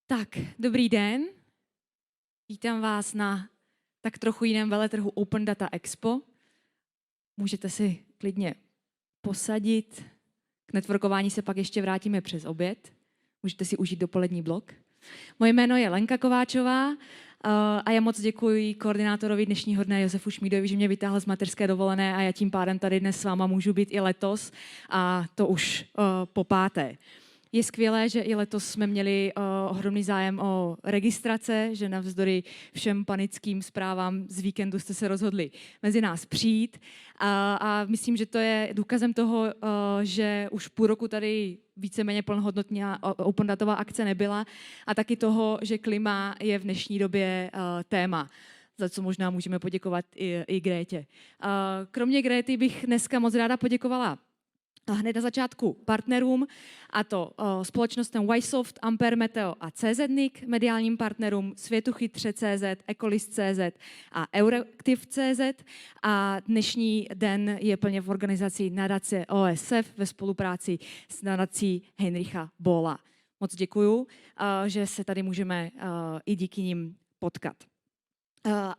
Tak, dobrý den. Vítám vás na tak trochu jiném veletrhu Open Data Expo. Můžete si klidně posadit. K networkování se pak ještě vrátíme přes oběd. Můžete si užít dopolední blok. Moje jméno je Lenka Kováčová a já moc děkuji koordinátorovi dnešního dne Josefu Šmídovi, že mě vytáhl z mateřské dovolené a já tím pádem tady dnes s váma můžu být i letos a to už po páté. Je skvělé, že i letos jsme měli ohromný zájem o registrace, že navzdory všem panickým zprávám z víkendu jste se rozhodli mezi nás přijít. A myslím, že to je důkazem toho, že už půl roku tady víceméně plnohodnotná open datová akce nebyla a taky toho, že klima je v dnešní době téma, za co možná můžeme poděkovat i Grétě. Kromě Gréty bych dneska moc ráda poděkovala hned na začátku partnerům, a to společnostem Ysoft, Ampere Meteo a CZ-Nik, mediálním partnerům Světuchytře.cz, Ecolist.cz a Euractiv.cz. A dnešní den je plně v organizaci nadace OSF ve spolupráci s nadací Heinricha Böhla. Moc děkuju, že se tady můžeme i díky nim potkat.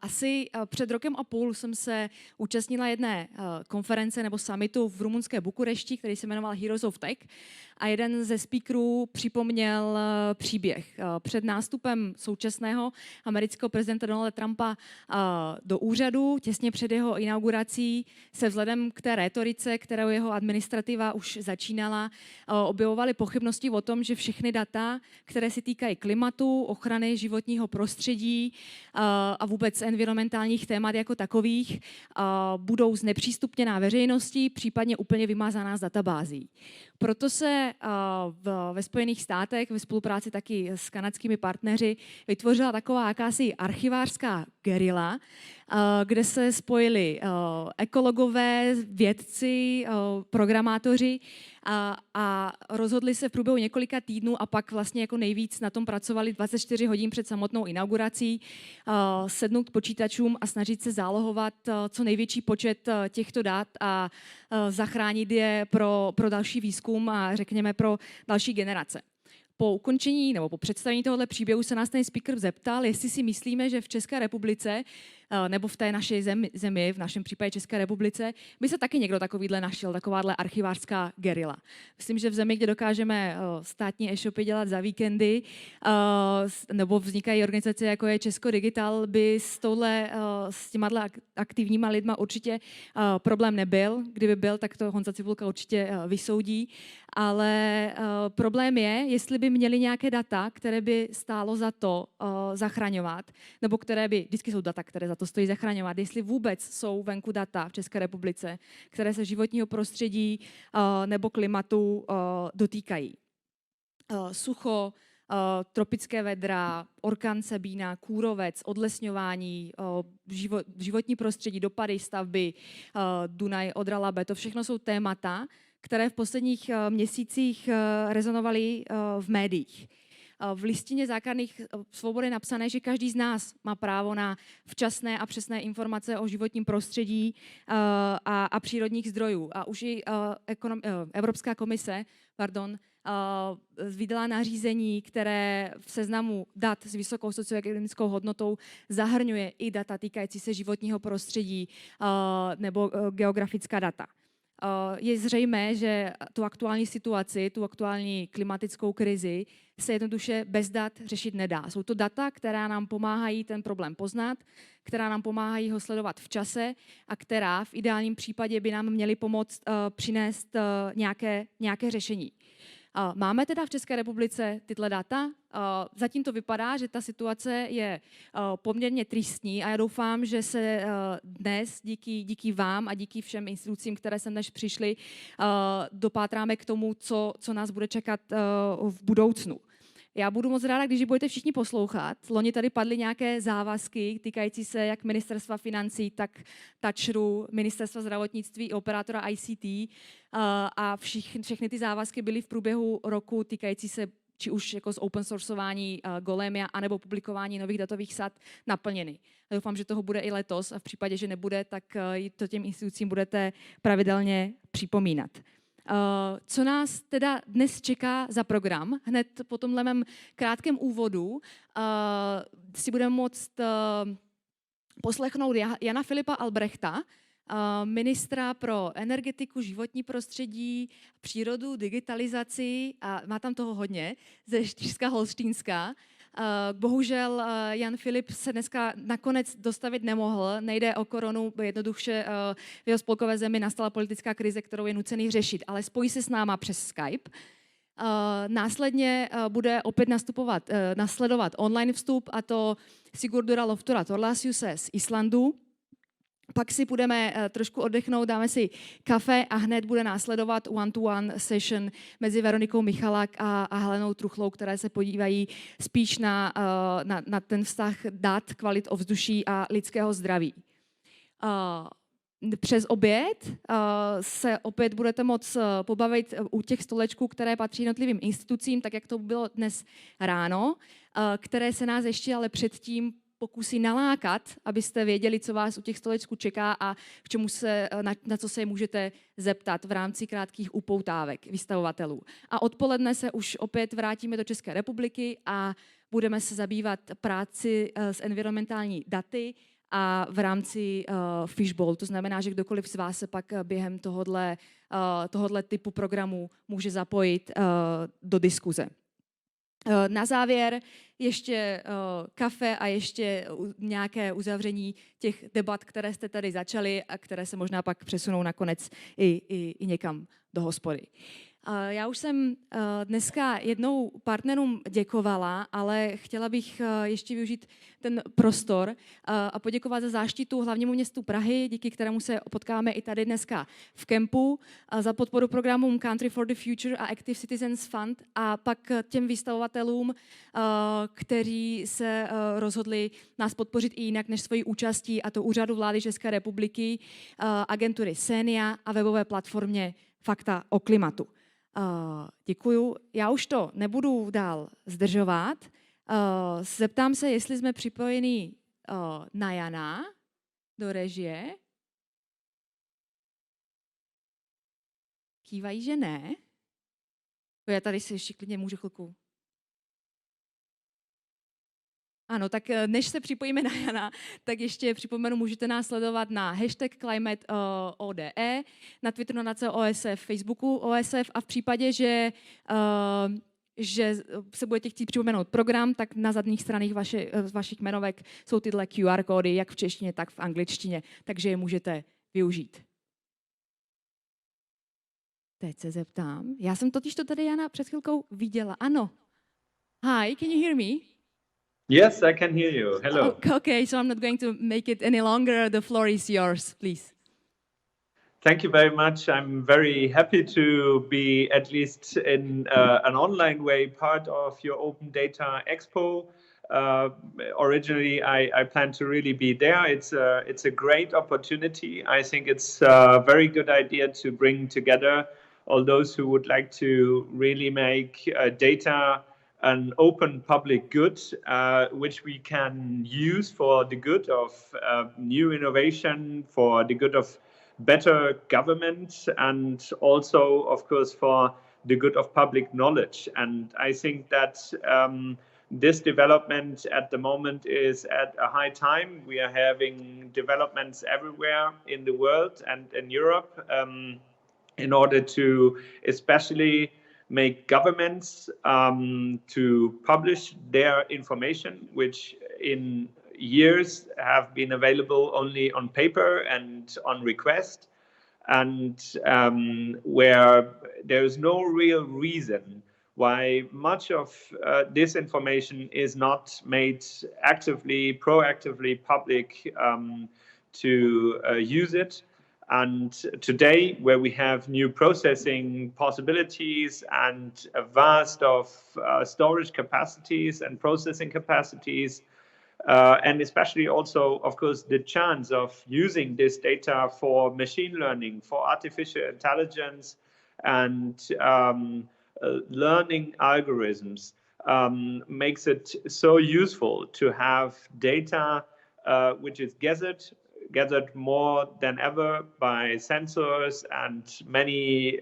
Asi před rokem a půl jsem se účastnila jedné konference nebo summitu v rumunské Bukurešti, který se jmenoval Heroes of Tech. A jeden ze speakerů připomněl příběh. Před nástupem současného amerického prezidenta Donalda Trumpa do úřadu, těsně před jeho inaugurací, se vzhledem k té rétorice, kterou jeho administrativa už začínala, objevovaly pochybnosti o tom, že všechny data, které se týkají klimatu, ochrany životního prostředí a vůbec environmentálních témat jako takových, budou znepřístupněná veřejnosti, případně úplně vymazaná z databází. Proto se ve Spojených státech ve spolupráci taky s kanadskými partneři vytvořila taková jakási archivářská gerila, kde se spojili ekologové, vědci, programátoři a rozhodli se v průběhu několika týdnů a pak vlastně jako nejvíc na tom pracovali 24 hodin před samotnou inaugurací, sednout k počítačům a snažit se zálohovat co největší počet těchto dat a zachránit je pro další výzkum a řekněme pro další generace. Po ukončení nebo po představení tohoto příběhu se nás ten speaker zeptal, jestli si myslíme, že v České republice nebo v té naší zemi, v našem případě České republice, by se taky někdo takovýhle našel, takováhle archivářská gerila. Myslím, že v zemi, kde dokážeme státní e-shopy dělat za víkendy, nebo vznikají organizace, jako je Česko Digital, by s těma aktivníma lidma určitě problém nebyl. Kdyby byl, tak to Honza Cibulka určitě vysoudí. Ale problém je, jestli by měli nějaké data, které by stálo za to zachraňovat, nebo které by, vždycky jsou data, které za to stojí zachraňovat, jestli vůbec jsou venku data v České republice, které se životního prostředí nebo klimatu dotýkají. Sucho, tropické vedra, orkán Sabina, kůrovec, odlesňování, životní prostředí, dopady stavby, Dunaj, Odra, Labe, to všechno jsou témata, které v posledních měsících rezonovaly v médiích. V listině základních svobod je napsané, že každý z nás má právo na včasné a přesné informace o životním prostředí a přírodních zdrojů. A už i Evropská komise vydala nařízení, které v seznamu dat s vysokou socioekonomickou hodnotou zahrnuje i data týkající se životního prostředí nebo geografická data. Je zřejmé, že tu aktuální situaci, tu aktuální klimatickou krizi se jednoduše bez dat řešit nedá. Jsou to data, která nám pomáhají ten problém poznat, která nám pomáhají ho sledovat v čase a která v ideálním případě by nám měly pomoct přinést nějaké řešení. Máme teda v České republice tyhle data? Zatím to vypadá, že ta situace je poměrně tristní a já doufám, že se dnes díky vám a díky všem institucím, které sem dnes přišly, dopátráme k tomu, co nás bude čekat v budoucnu. Já budu moc ráda, když budete všichni poslouchat. Loni tady padly nějaké závazky týkající se jak ministerstva financí, tak TAČRu, ministerstva zdravotnictví, operátora ICT a všechny ty závazky byly v průběhu roku týkající se či už jako z open sourcování Golemia anebo publikování nových datových sad naplněny. Já doufám, že toho bude i letos a v případě, že nebude, tak to těm institucím budete pravidelně připomínat. Co nás teda dnes čeká za program? Hned po tomhle mém krátkém úvodu si budeme moct poslechnout Jana Philippa Albrechta, ministra pro energetiku, životní prostředí, přírodu, digitalizaci a má tam toho hodně, ze Štýrska-Holštínska. Bohužel Jan Philipp se dneska nakonec dostavit nemohl, nejde o koronu, jednoduše v jeho spolkové zemi nastala politická krize, kterou je nucený řešit, ale spojí se s náma přes Skype. Následně bude opět nasledovat online vstup, a to Sigurdura Loftura Thorlaciuse z Islandu. Pak si budeme trošku oddechnout, dáme si kafe a hned bude následovat one-to-one session mezi Veronikou Michalak a Helenou Truchlou, které se podívají spíš na ten vztah dat, kvalit ovzduší a lidského zdraví. Přes oběd se opět budete moct pobavit u těch stolečků, které patří jednotlivým institucím, tak jak to bylo dnes ráno, které se nás ještě ale předtím pokusí nalákat, abyste věděli, co vás u těch stolečků čeká a na co se je můžete zeptat v rámci krátkých upoutávek vystavovatelů. A odpoledne se už opět vrátíme do České republiky a budeme se zabývat práci s environmentální daty a v rámci fishbowl. To znamená, že kdokoliv z vás se pak během tohohle typu programu může zapojit do diskuze. Na závěr ještě kafe a ještě nějaké uzavření těch debat, které jste tady začali a které se možná pak přesunou nakonec i někam do hospody. Já už jsem dneska jednou partnerům děkovala, ale chtěla bych ještě využít ten prostor a poděkovat za záštitu hlavnímu městu Prahy, díky kterému se potkáme i tady dneska v kempu, za podporu programům Country for the Future a Active Citizens Fund a pak těm vystavovatelům, kteří se rozhodli nás podpořit i jinak než svojí účastí, a to Úřadu vlády České republiky, agentury Senia a webové platformě Fakta o klimatu. Děkuju. Já už to nebudu dál zdržovat. Zeptám se, jestli jsme připojení na Jana do režie. Kývají, že ne. Já tady si ještě klidně můžu chvilku. Ano, tak než se připojíme na Jana, tak ještě připomenu, můžete nás sledovat na hashtag #ClimateODE, na Twitteru na OSF, Facebooku OSF a v případě, že se budete chtít připomenout program, tak na zadních stranách vašich jmenovek jsou tyhle QR kódy, jak v češtině, tak v angličtině, takže je můžete využít. Teď se zeptám. Já jsem totiž to tady, Jana, před chvilkou viděla. Ano. Hi, can you hear me? Yes, I can hear you. Hello. Okay, so I'm not going to make it any longer. The floor is yours, please. Thank you very much. I'm very happy to be, at least in an online way, part of your Open Data Expo. Originally, I planned to really be there. It's a great opportunity. I think it's a very good idea to bring together all those who would like to really make data an open public good, which we can use for the good of new innovation, for the good of better government, and also, of course, for the good of public knowledge. And I think that this development at the moment is at a high time. We are having developments everywhere in the world and in Europe in order to especially make governments to publish their information, which in years have been available only on paper and on request, and where there is no real reason why much of this information is not made proactively public to use it. And today, where we have new processing possibilities and a vast of storage capacities and processing capacities, and especially also, of course, the chance of using this data for machine learning, for artificial intelligence, and learning algorithms, makes it so useful to have data which is gathered more than ever by sensors and many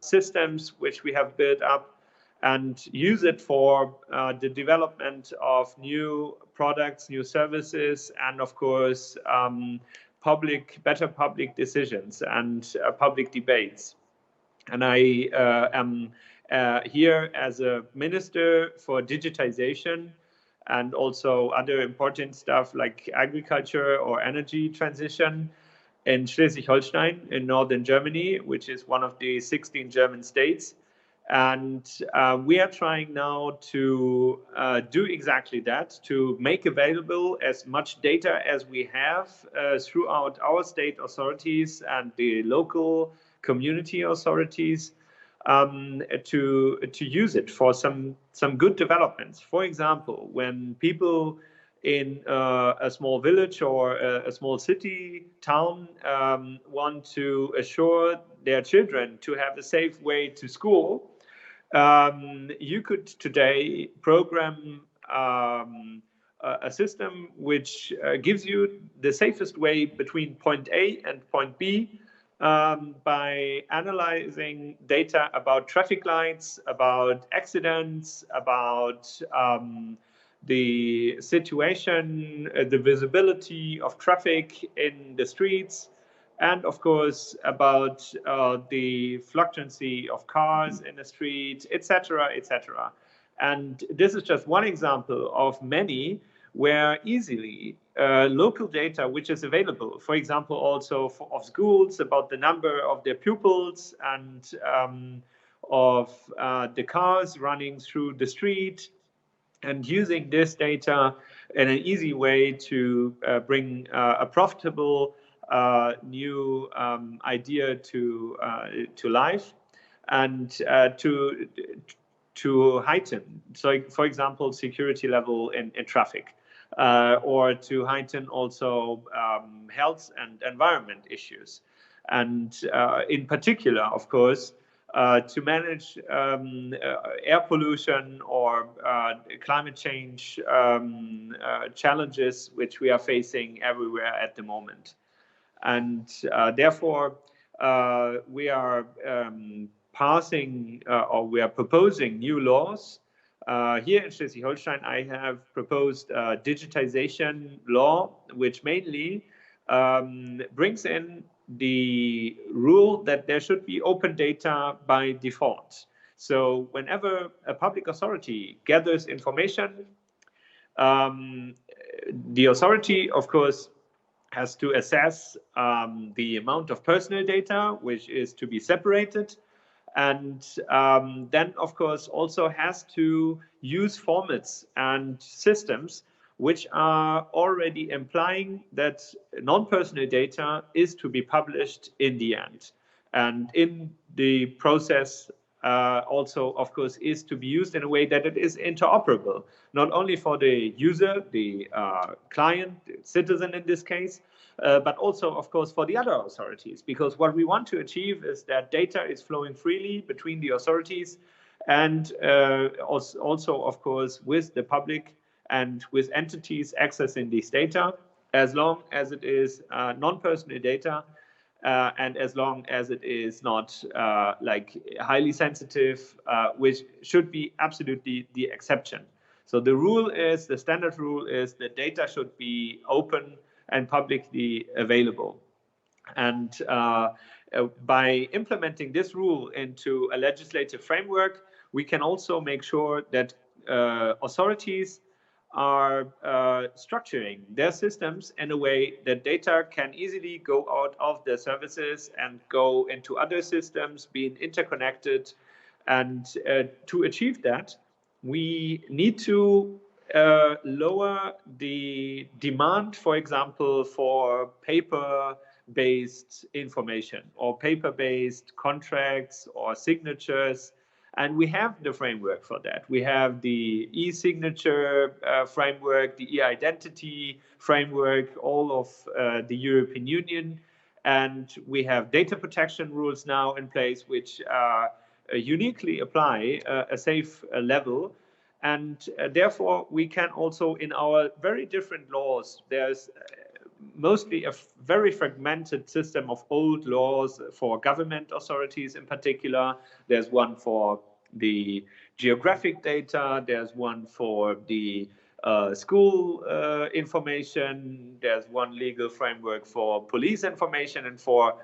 systems which we have built up, and use it for the development of new products, new services, and of course, better public decisions and public debates. And I am here as a minister for digitization and also other important stuff like agriculture or energy transition in Schleswig-Holstein in northern Germany, which is one of the 16 German states. And we are trying now to do exactly that, to make available as much data as we have throughout our state authorities and the local community authorities, to use it for some good developments. For example, when people in a small village or a small city, town, want to assure their children to have a safe way to school, you could today program a system which gives you the safest way between point A and point B, by analyzing data about traffic lights, about accidents, about the situation, the visibility of traffic in the streets, and of course about the fluctuancy of cars in the street, etc., etc. And this is just one example of many where easily local data which is available, for example, also of schools about the number of their pupils and of the cars running through the street, and using this data in an easy way to bring a profitable new idea to life, and to heighten, so for example, security level in traffic, or to heighten also health and environment issues, and in particular, of course, to manage air pollution or climate change challenges which we are facing everywhere at the moment. And therefore, we are passing or we are proposing new laws. Here in Schleswig-Holstein, I have proposed a digitization law, which mainly brings in the rule that there should be open data by default. So whenever a public authority gathers information, the authority, of course, has to assess the amount of personal data, which is to be separated, and then, of course, also has to use formats and systems which are already implying that non-personal data is to be published in the end. And in the process also, of course, is to be used in a way that it is interoperable, not only for the user, the client, the citizen in this case, but also, of course, for the other authorities. Because what we want to achieve is that data is flowing freely between the authorities and also, of course, with the public and with entities accessing these data, as long as it is non-personal data, and as long as it is not like highly sensitive, which should be absolutely the exception. So the rule is, the standard rule is that data should be open and publicly available. And by implementing this rule into a legislative framework, we can also make sure that authorities are structuring their systems in a way that data can easily go out of their services and go into other systems, being interconnected. And to achieve that, we need to lower the demand, for example, for paper-based information or paper-based contracts or signatures. And we have the framework for that. We have the e-signature framework, the e-identity framework, all of the European Union. And we have data protection rules now in place, which uniquely apply a safe level. And therefore, we can also, in our very different laws, there's mostly a very fragmented system of old laws for government authorities in particular. There's one for the geographic data, there's one for the school information, there's one legal framework for police information and for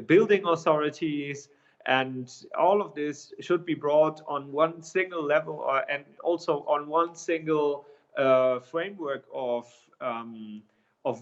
building authorities. And all of this should be brought on one single level and also on one single framework of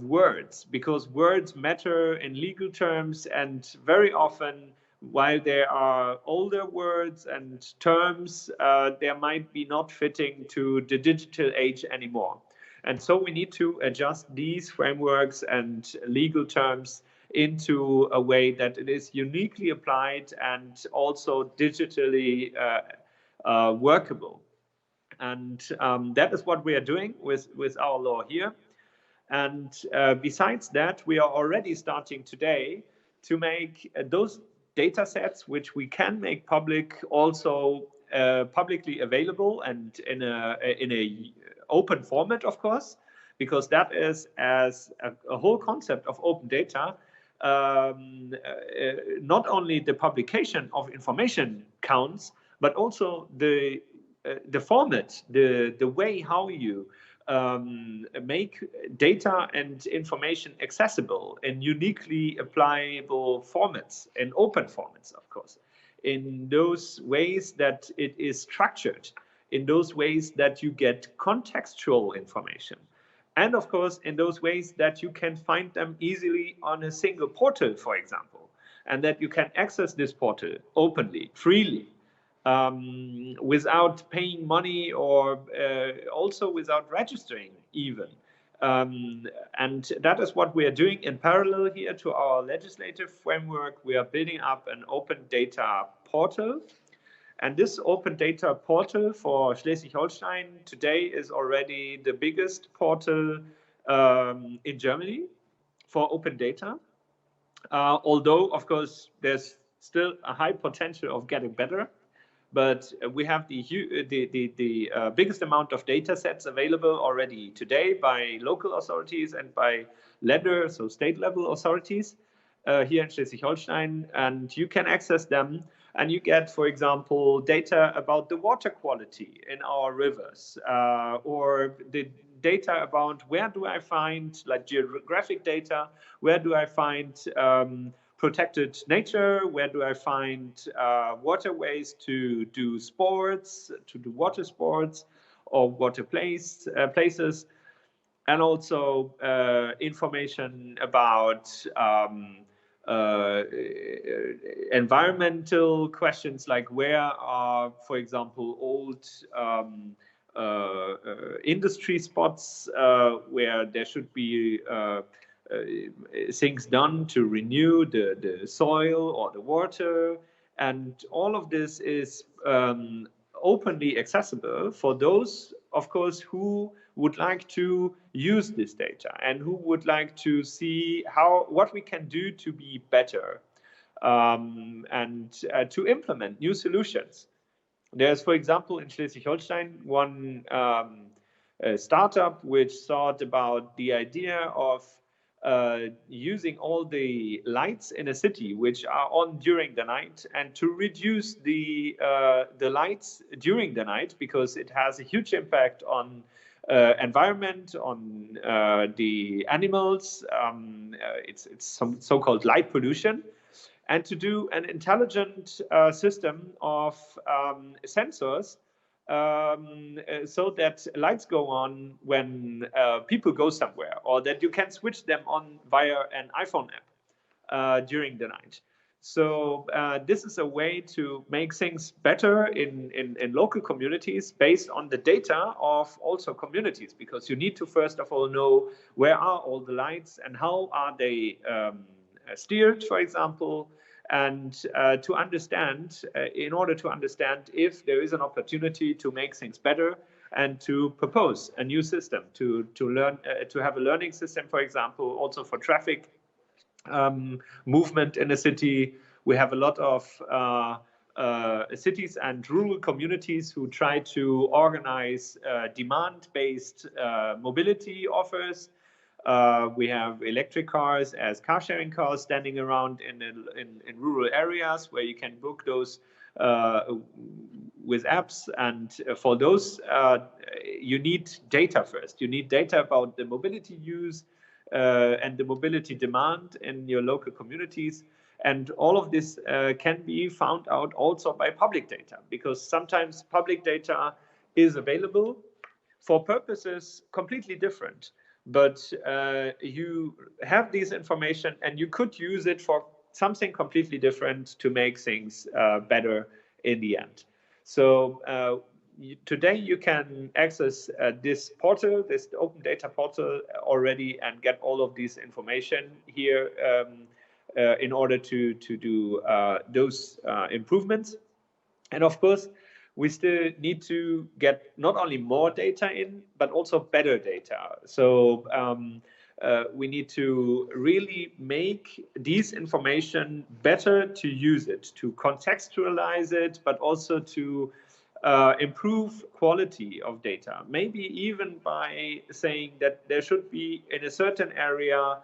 words, because words matter in legal terms, and very often, while there are older words and terms, there might be not fitting to the digital age anymore. And so we need to adjust these frameworks and legal terms into a way that it is uniquely applied and also digitally workable. And that is what we are doing with our law here. And besides that, we are already starting today to make those data sets which we can make public also publicly available and in a open format, of course, because that is as a whole concept of open data. Not only the publication of information counts, but also the format, the way how you make data and information accessible in uniquely applicable formats, in open formats, of course, in those ways that it is structured, in those ways that you get contextual information, and of course, in those ways that you can find them easily on a single portal, for example, and that you can access this portal openly, freely, without paying money or also without registering even. And that is what we are doing in parallel here to our legislative framework. We are building up an open data portal. And this open data portal for Schleswig-Holstein today is already the biggest portal in Germany for open data. Although, of course, there's still a high potential of getting better. But we have the biggest amount of data sets available already today by local authorities and by Länder, so state-level authorities here in Schleswig-Holstein. And you can access them, and you get, for example, data about the water quality in our rivers, or the data about where do I find, like geographic data, where do I find protected nature, where do I find waterways to do sports, to do water sports or water places, and also information about environmental questions, like where are, for example, old industry spots where there should be things done to renew the soil or the water. And all of this is openly accessible for those, of course, who would like to use this data and who would like to see what we can do to be better and to implement new solutions. There's, for example, in Schleswig-Holstein, one startup which thought about the idea of using all the lights in a city which are on during the night, and to reduce the lights during the night, because it has a huge impact on environment, on the animals. It's some so-called light pollution. And to do an intelligent system of sensors so that lights go on when people go somewhere, or that you can switch them on via an iPhone app during the night. So this is a way to make things better in local communities based on the data of also communities, because you need to first of all know where are all the lights and how are they steered, for example, and to understand, in order to understand if there is an opportunity to make things better and to propose a new system, to learn, to have a learning system, for example, also for traffic movement in a city. We have a lot of cities and rural communities who try to organize demand-based mobility offers. We have electric cars as car-sharing cars standing around in rural areas where you can book those with apps. And for those, you need data first. You need data about the mobility use and the mobility demand in your local communities. And all of this can be found out also by public data, because sometimes public data is available for purposes completely different. But you have this information and you could use it for something completely different to make things better in the end. So today you can access this portal, this open data portal already, and get all of this information here in order to do those improvements. And of course, we still need to get not only more data in, but also better data. So we need to really make this information better to use it, to contextualize it, but also to improve quality of data. Maybe even by saying that there should be in a certain area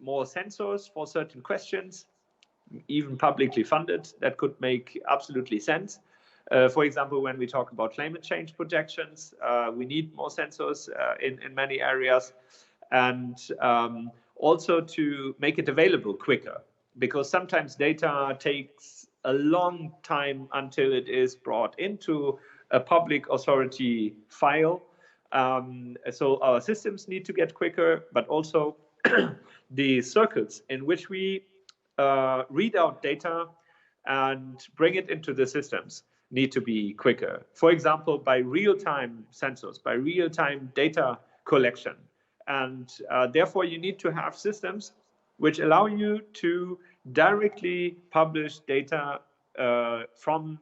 more sensors for certain questions, even publicly funded. That could make absolutely sense. For example, when we talk about climate change projections, we need more sensors in many areas, and also to make it available quicker, because sometimes data takes a long time until it is brought into a public authority file. So our systems need to get quicker, but also the circuits in which we read out data and bring it into the systems need to be quicker. For example, by real-time sensors, by real-time data collection. And therefore, you need to have systems which allow you to directly publish data from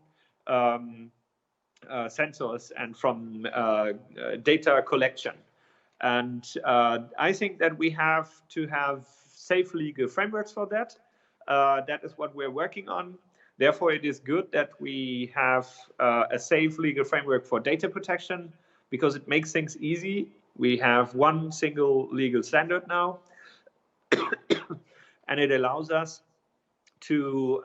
sensors and from data collection. And I think that we have to have safe legal frameworks for that. That is what we're working on. Therefore, it is good that we have a safe legal framework for data protection, because it makes things easy. We have one single legal standard now, and it allows us to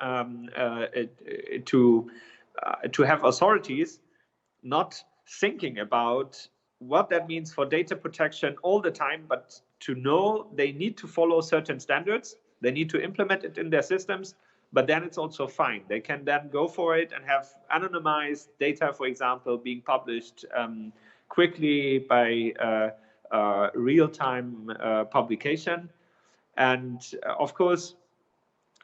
have authorities not thinking about what that means for data protection all the time, but to know they need to follow certain standards. They need to implement it in their systems, but then it's also fine. They can then go for it and have anonymized data, for example, being published quickly by real-time publication. And of course,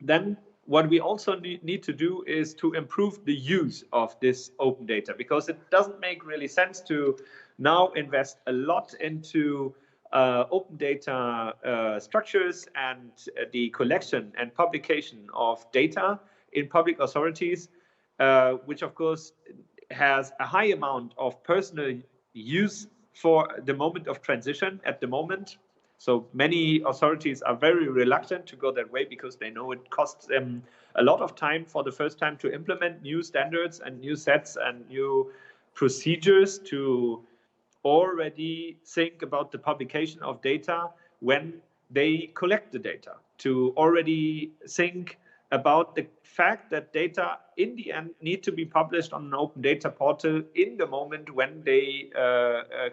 then what we also need to do is to improve the use of this open data, because it doesn't make really sense to now invest a lot into open data structures and the collection and publication of data in public authorities, which of course has a high amount of personal use for the moment of transition at the moment. So many authorities are very reluctant to go that way, because they know it costs them a lot of time for the first time to implement new standards and new sets and new procedures, to already think about the publication of data when they collect the data, to already think about the fact that data in the end need to be published on an open data portal in the moment when they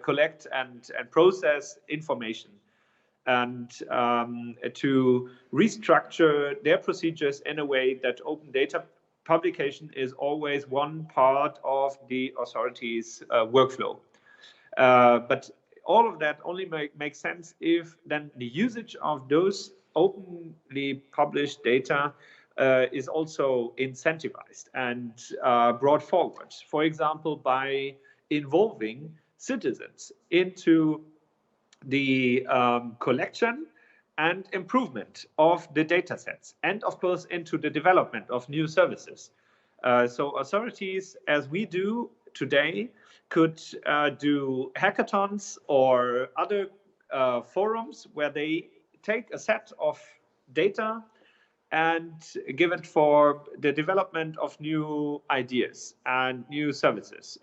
collect and process information, and to restructure their procedures in a way that open data publication is always one part of the authority's workflow. But all of that only makes sense if then the usage of those openly published data is also incentivized and brought forward. For example, by involving citizens into the collection and improvement of the data sets, and of course into the development of new services. So authorities, as we do today, could do hackathons or other forums where they take a set of data and give it for the development of new ideas and new services,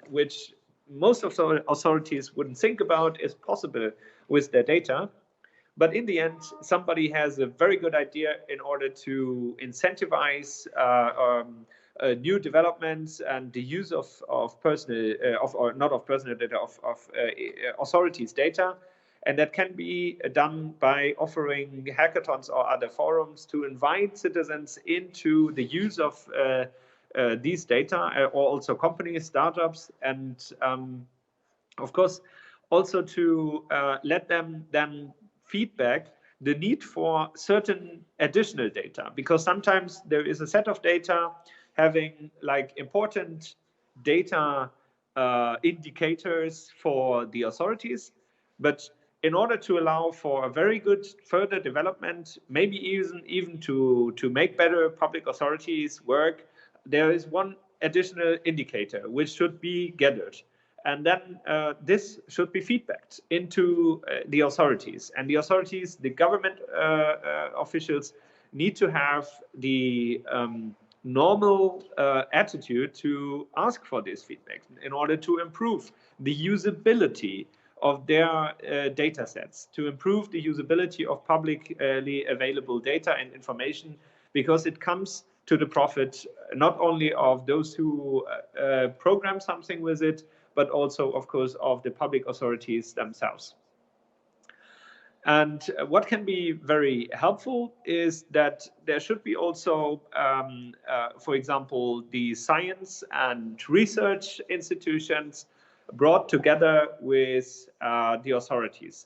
which most of the authorities wouldn't think about is possible with their data. But in the end, somebody has a very good idea in order to incentivize new developments and the use of personal, or not of personal data, of authorities' data. And that can be done by offering hackathons or other forums to invite citizens into the use of these data, or also companies, startups, and of course, also to let them then feedback the need for certain additional data, because sometimes there is a set of data having like important data indicators for the authorities, but in order to allow for a very good further development, maybe even to make better public authorities work, there is one additional indicator which should be gathered. And then this should be feedbacked into the authorities. And the authorities, the government officials, need to have the normal attitude to ask for this feedback in order to improve the usability of their data sets, to improve the usability of publicly available data and information, because it comes to the profit not only of those who program something with it, but also, of course, of the public authorities themselves. And what can be very helpful is that there should be also, for example, the science and research institutions brought together with the authorities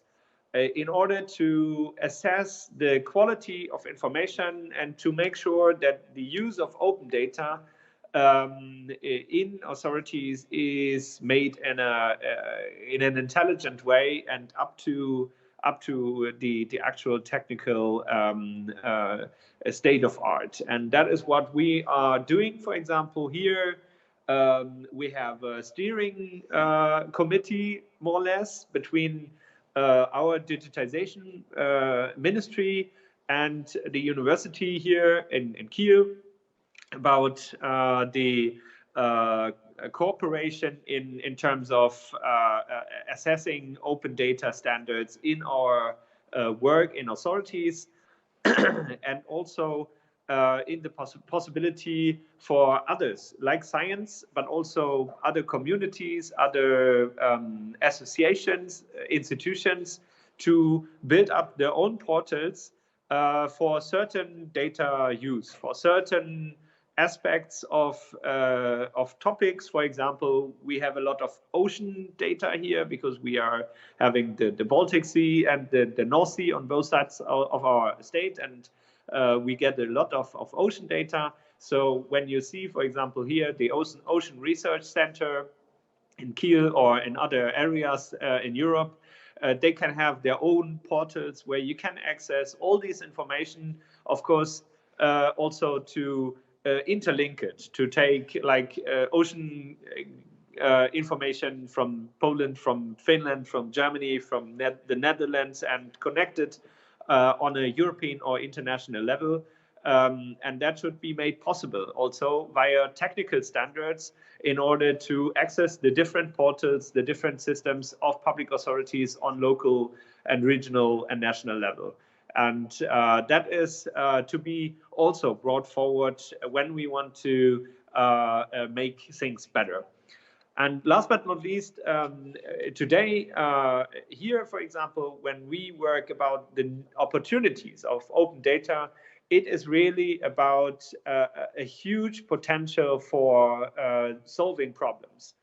in order to assess the quality of information and to make sure that the use of open data in authorities is made in an intelligent way and up to the actual technical state of art. And that is what we are doing. For example, here we have a steering committee, more or less, between our digitization ministry and the university here in Kiel, about the cooperation in terms of assessing open data standards in our work in authorities, and also in the possibility for others like science, but also other communities, other associations, institutions, to build up their own portals for certain data use, for certain aspects of topics. For example, we have a lot of ocean data here because we are having the Baltic Sea and the North Sea on both sides of our state, and we get a lot of ocean data. So when you see, for example, here the Ocean Research Center in Kiel or in other areas in Europe, they can have their own portals where you can access all this information, of course, also to interlink it, to take like ocean information from Poland, from Finland, from Germany, from the Netherlands, and connect it on a European or international level. And that should be made possible also via technical standards in order to access the different portals, the different systems of public authorities on local and regional and national level. And that is to be also brought forward when we want to make things better. And last but not least, today, here, for example, when we work about the opportunities of open data, it is really about a huge potential for solving problems.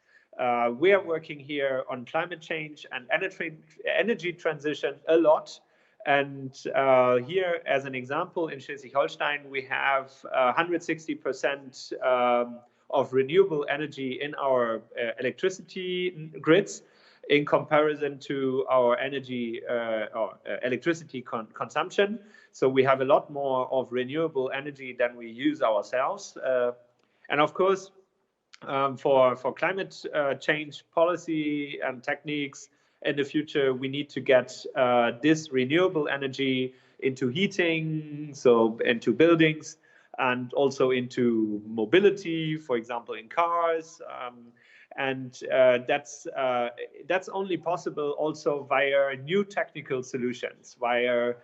We are working here on climate change and energy transition a lot. And here, as an example, in Schleswig-Holstein, we have 160% of renewable energy in our electricity grids in comparison to our energy or electricity consumption. So we have a lot more of renewable energy than we use ourselves. And of course, for climate change policy and techniques in the future, we need to get this renewable energy into heating, so into buildings, and also into mobility, for example, in cars. And that's only possible also via new technical solutions, via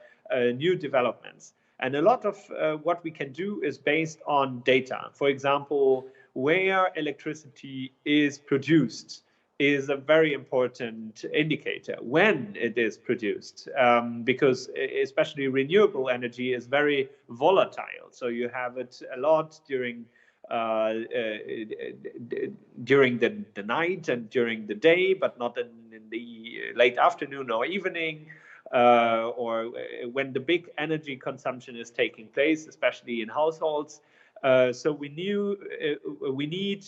new developments. And a lot of what we can do is based on data. For example, where electricity is produced is a very important indicator when it is produced, because especially renewable energy is very volatile. So you have it a lot during the night and during the day, but not in the late afternoon or evening, or when the big energy consumption is taking place, especially in households. So we need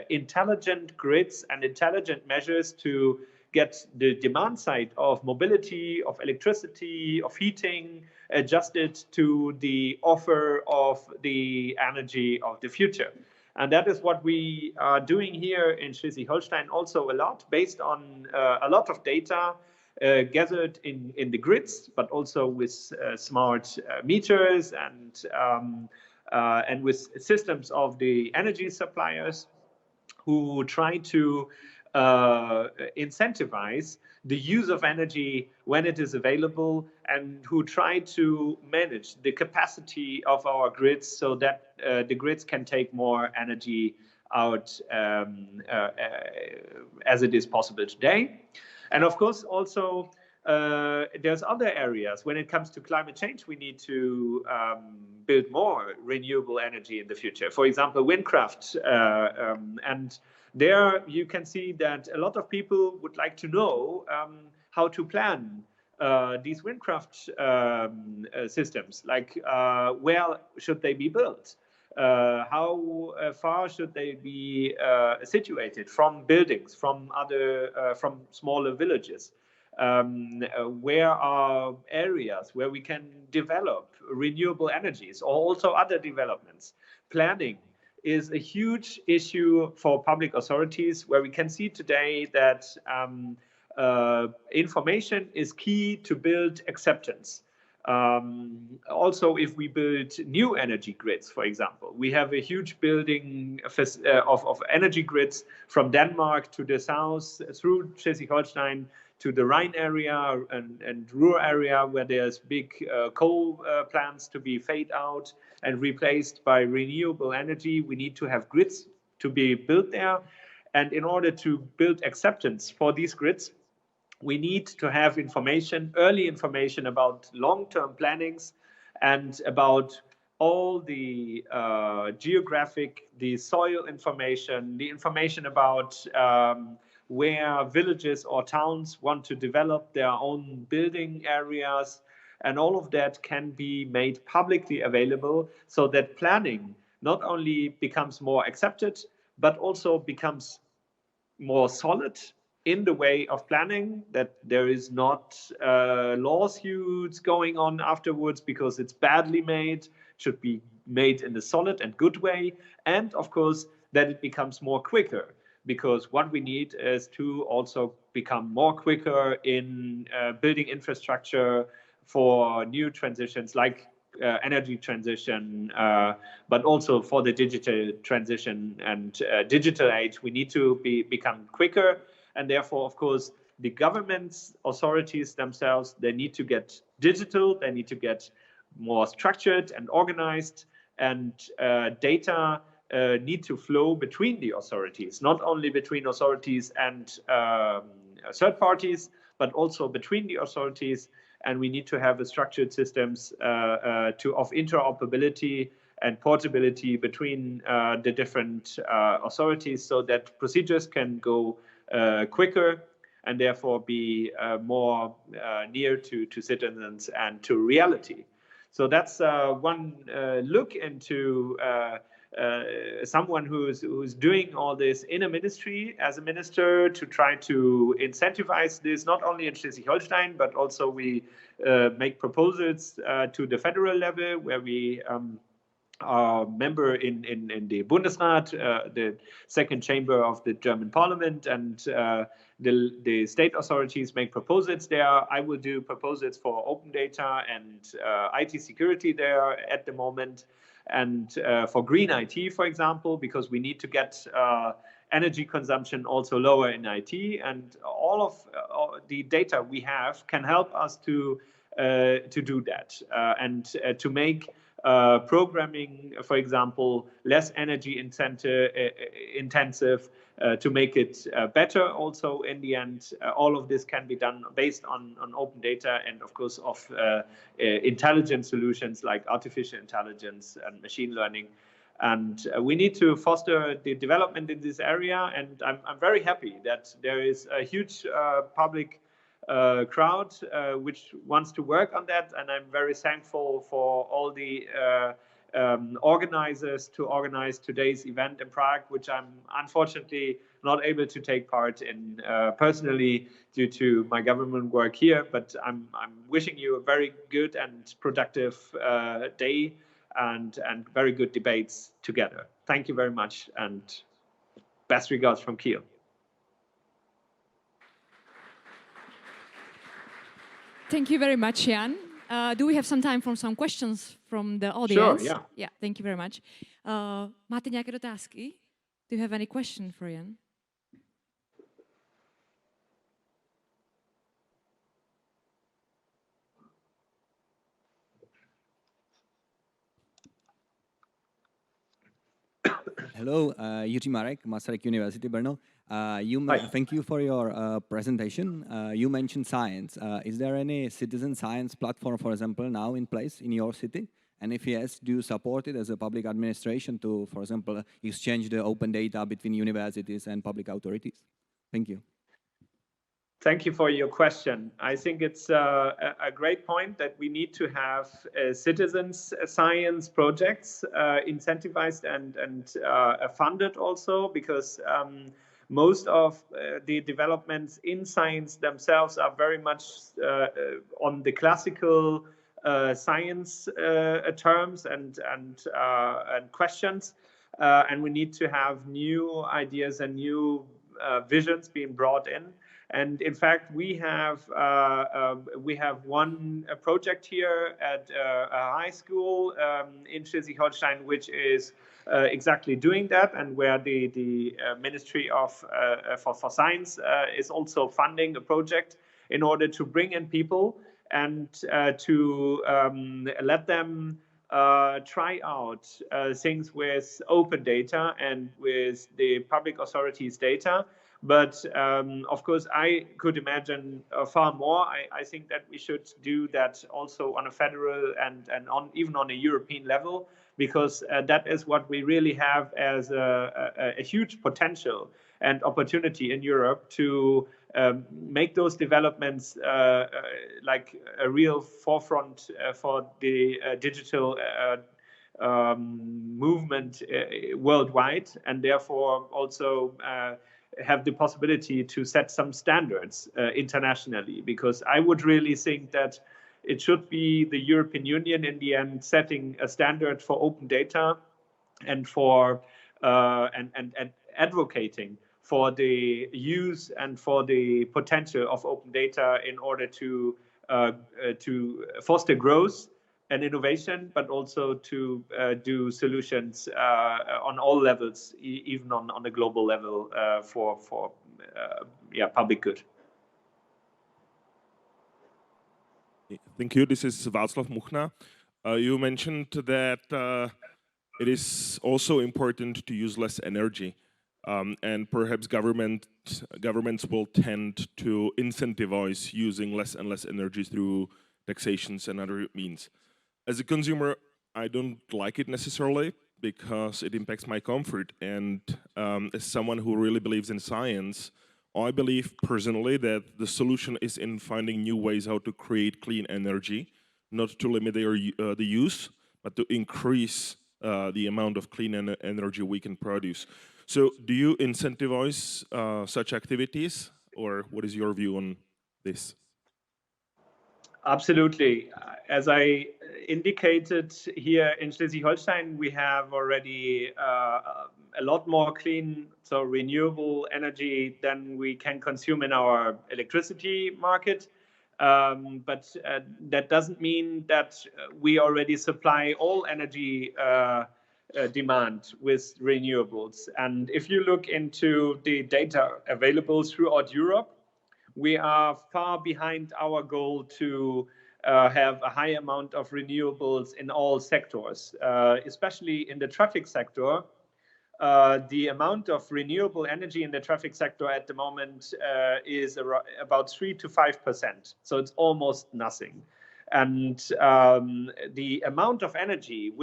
intelligent grids and intelligent measures to get the demand side of mobility, of electricity, of heating, adjusted to the offer of the energy of the future. And that is what we are doing here in Schleswig-Holstein also a lot, based on a lot of data gathered in the grids, but also with smart meters and with systems of the energy suppliers who try to incentivize the use of energy when it is available, and who try to manage the capacity of our grids so that the grids can take more energy out as it is possible today. And of course, also, there's other areas. When it comes to climate change, we need to build more renewable energy in the future. For example, windcraft. And there you can see that a lot of people would like to know how to plan these windcraft systems. Like, where should they be built? How far should they be situated from buildings, from smaller villages? Where are areas where we can develop renewable energies, or also other developments? Planning is a huge issue for public authorities, where we can see today that information is key to build acceptance. Also, if we build new energy grids, for example, we have a huge building of energy grids from Denmark to the south, through Schleswig-Holstein to the Rhine area and Ruhr area, where there's big coal plants to be faded out and replaced by renewable energy. We need to have grids to be built there. And in order to build acceptance for these grids, we need to have information, early information about long-term plannings and about all the geographic, the soil information, the information about where villages or towns want to develop their own building areas. And all of that can be made publicly available, so that planning not only becomes more accepted, but also becomes more solid in the way of planning, that there is not lawsuits going on afterwards because it's badly made. It should be made in a solid and good way. And of course, that it becomes more quicker, because what we need is to also become more quicker in building infrastructure for new transitions, like energy transition, but also for the digital transition and digital age. We need to become quicker. And therefore, of course, the governments, authorities themselves, they need to get digital, they need to get more structured and organized, and data need to flow between the authorities, not only between authorities and third parties, but also between the authorities. And we need to have a structured systems of interoperability and portability between the different authorities, so that procedures can go quicker and therefore be more near to citizens and to reality. So that's one look into someone who's doing all this in a ministry as a minister, to try to incentivize this, not only in Schleswig-Holstein, but also we make proposals to the federal level, where we are member in the Bundesrat, the second chamber of the German parliament, and the state authorities make proposals there. I will do proposals for open data and IT security there at the moment, and for green IT, for example, because we need to get energy consumption also lower in IT, and all of the data we have can help us to do that and to make programming, for example, less energy intensive, to make it better also in the end. All of this can be done based on open data and, of course, of intelligent solutions like artificial intelligence and machine learning. And we need to foster the development in this area. And I'm very happy that there is a huge public crowd which wants to work on that. And I'm very thankful for all the organizers to organize today's event in Prague, which I'm unfortunately not able to take part in personally due to my government work here. But I'm wishing you a very good and productive day and very good debates together. Thank you very much, and best regards from Kiel. Thank you very much, Jan. Do we have some time for some questions from the audience? Sure, yeah. Yeah, thank you very much. Máte nějaké dotázky? Do you have any question for Jan? Hello, Jiří Marek, Masaryk University, Brno. Thank you for your presentation. You mentioned science. Is there any citizen science platform, for example, now in place in your city? And if yes, do you support it as a public administration to, for example, exchange the open data between universities and public authorities? Thank you. Thank you for your question. I think it's a great point that we need to have citizens science projects incentivized and funded also, because most of the developments in science themselves are very much on the classical science terms and questions, and we need to have new ideas and new visions being brought in. And in fact, we have one project here at a high school in Schleswig-Holstein, which is exactly doing that, and where the Ministry for Science is also funding a project in order to bring in people and to let them try out things with open data and with the public authorities' data. But of course, I could imagine far more. I think that we should do that also on a federal and even on a European level, because that is what we really have as a huge potential and opportunity in Europe to make those developments like a real forefront for the digital movement worldwide, and therefore also have the possibility to set some standards internationally, because I would really think that it should be the European Union in the end setting a standard for open data and for and advocating for the use and for the potential of open data in order to foster growth and innovation, but also to do solutions on all levels, even on a global level for public good. Thank you. This is Václav Muchna. You mentioned that it is also important to use less energy, and perhaps governments will tend to incentivize using less and less energy through taxations and other means. As a consumer, I don't like it necessarily because it impacts my comfort. And as someone who really believes in science, I believe personally that the solution is in finding new ways how to create clean energy, not to limit the use, but to increase the amount of clean energy we can produce. So do you incentivize such activities, or what is your view on this? Absolutely. As I indicated, here in Schleswig-Holstein, we have already a lot more clean, so renewable energy than we can consume in our electricity market. But that doesn't mean that we already supply all energy demand with renewables. And if you look into the data available throughout Europe, we are far behind our goal to have a high amount of renewables in all sectors, especially in the traffic sector. The amount of renewable energy in the traffic sector at the moment is about 3 to 5%. So it's almost nothing. And the amount of energy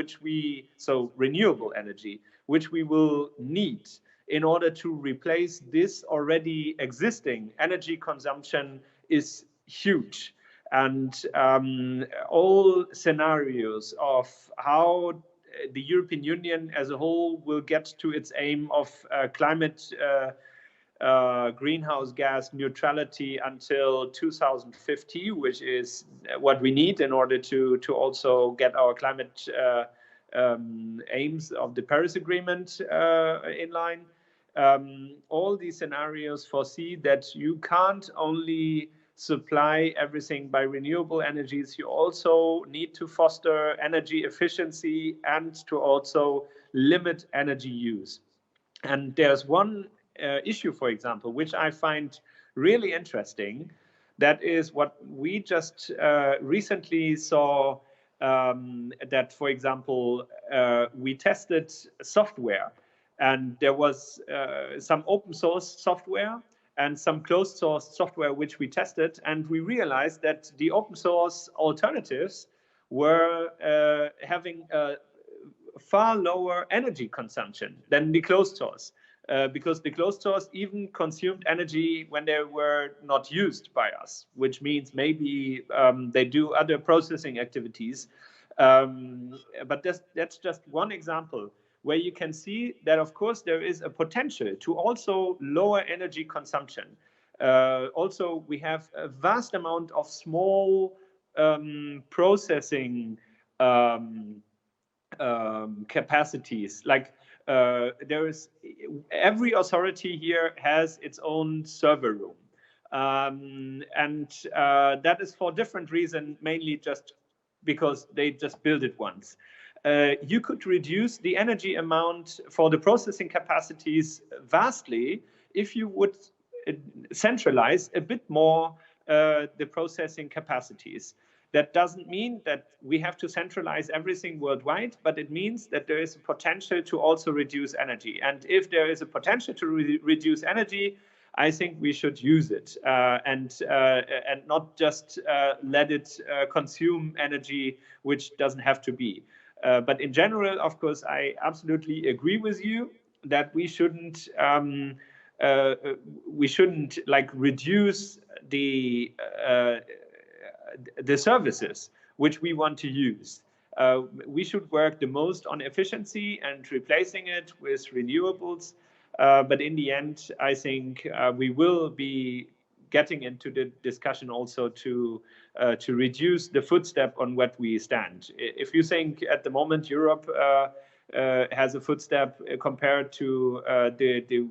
renewable energy, which we will need in order to replace this already existing energy consumption is huge. And all scenarios of how the European Union as a whole will get to its aim of climate greenhouse gas neutrality until 2050, which is what we need in order to also get our climate aims of the Paris Agreement in line. All these scenarios foresee that you can't only supply everything by renewable energies, you also need to foster energy efficiency and to also limit energy use. And there's one issue, for example, which I find really interesting. That is what we just recently saw, that, for example, we tested software, and there was some open source software and some closed source software which we tested, and we realized that the open source alternatives were having a far lower energy consumption than the closed source, because the closed source even consumed energy when they were not used by us, which means maybe they do other processing activities. But that's just one example where you can see that, of course, there is a potential to also lower energy consumption. Also, we have a vast amount of small processing capacities. Like every authority here has its own server room. And that is for different reasons, mainly just because they just build it once. You could reduce the energy amount for the processing capacities vastly if you would centralize a bit more the processing capacities. That doesn't mean that we have to centralize everything worldwide, but it means that there is a potential to also reduce energy. And if there is a potential to reduce energy, I think we should use it and not just let it consume energy which doesn't have to be. But in general, of course, I absolutely agree with you that we shouldn't like reduce the services which we want to use. We should work the most on efficiency and replacing it with renewables. But in the end, I think we will be getting into the discussion also to reduce the footstep on what we stand. If you think at the moment Europe has a footstep compared to the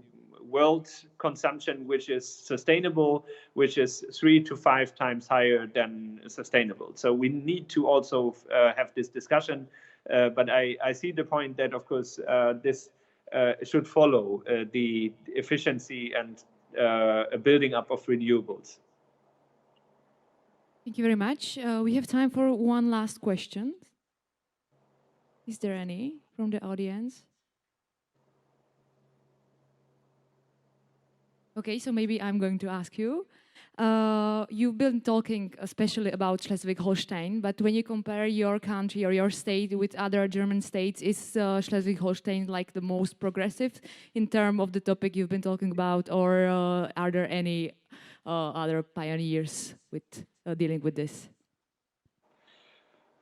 world consumption, which is sustainable, which is 3 to 5 times higher than sustainable. So we need to also have this discussion. But I see the point that, of course, this should follow the efficiency and a building up of renewables. Thank you very much. We have time for one last question. Is there any from the audience? Okay, so maybe I'm going to ask you. You've been talking especially about Schleswig-Holstein, but when you compare your country or your state with other German states, is Schleswig-Holstein like the most progressive in terms of the topic you've been talking about, or are there any other pioneers with dealing with this?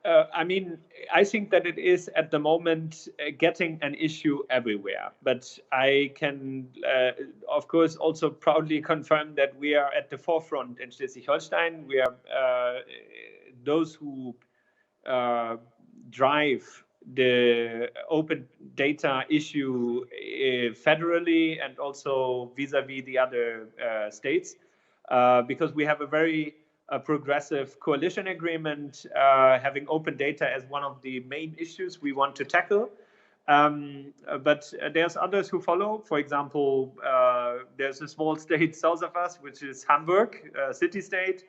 I mean, I think that it is at the moment getting an issue everywhere. But I can, of course, also proudly confirm that we are at the forefront in Schleswig-Holstein. We are those who drive the open data issue federally and also vis-a-vis the other states, because we have a very progressive coalition agreement, having open data as one of the main issues we want to tackle. But there's others who follow. For example, there's a small state south of us, which is Hamburg, city state,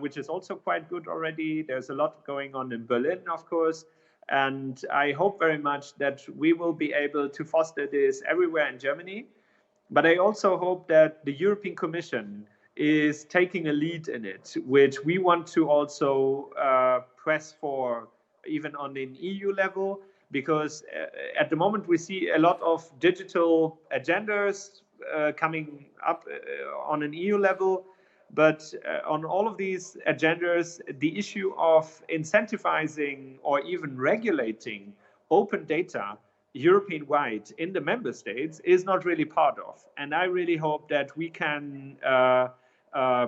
which is also quite good already. There's a lot going on in Berlin, of course. And I hope very much that we will be able to foster this everywhere in Germany. But I also hope that the European Commission is taking a lead in it, which we want to also press for, even on an EU level, because at the moment we see a lot of digital agendas coming up on an EU level. But on all of these agendas, the issue of incentivizing or even regulating open data European-wide in the member states is not really part of. And I really hope that we can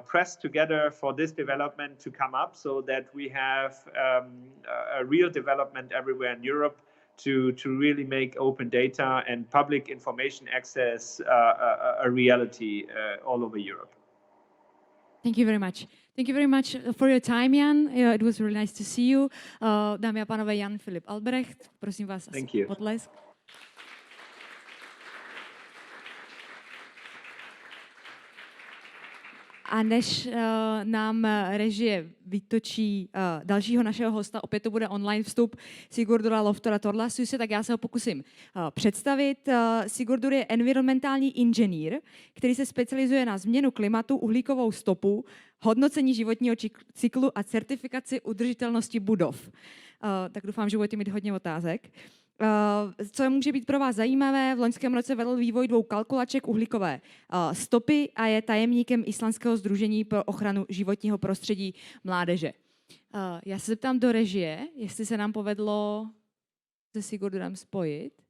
press together for this development to come up, so that we have a real development everywhere in Europe to really make open data and public information access a reality all over Europe. Thank you very much. Thank you very much for your time, Jan. It was really nice to see you. Dámy a pánové, Jan Philipp Albrecht, prosím vás o potlesk. A než nám režie vytočí dalšího našeho hosta, opět to bude online vstup Sigurdura Loftura Thorlaciuse, tak já se ho pokusím představit. Sigurður je environmentální inženýr, který se specializuje na změnu klimatu, uhlíkovou stopu, hodnocení životního cyklu a certifikaci udržitelnosti budov. Tak doufám, že budete mít hodně otázek. Co může být pro vás zajímavé, v loňském roce vedl vývoj 2 kalkulaček uhlíkové stopy a je tajemníkem Islandského sdružení pro ochranu životního prostředí mládeže. Já se zeptám do režie, jestli se nám povedlo se Sigurdurem spojit.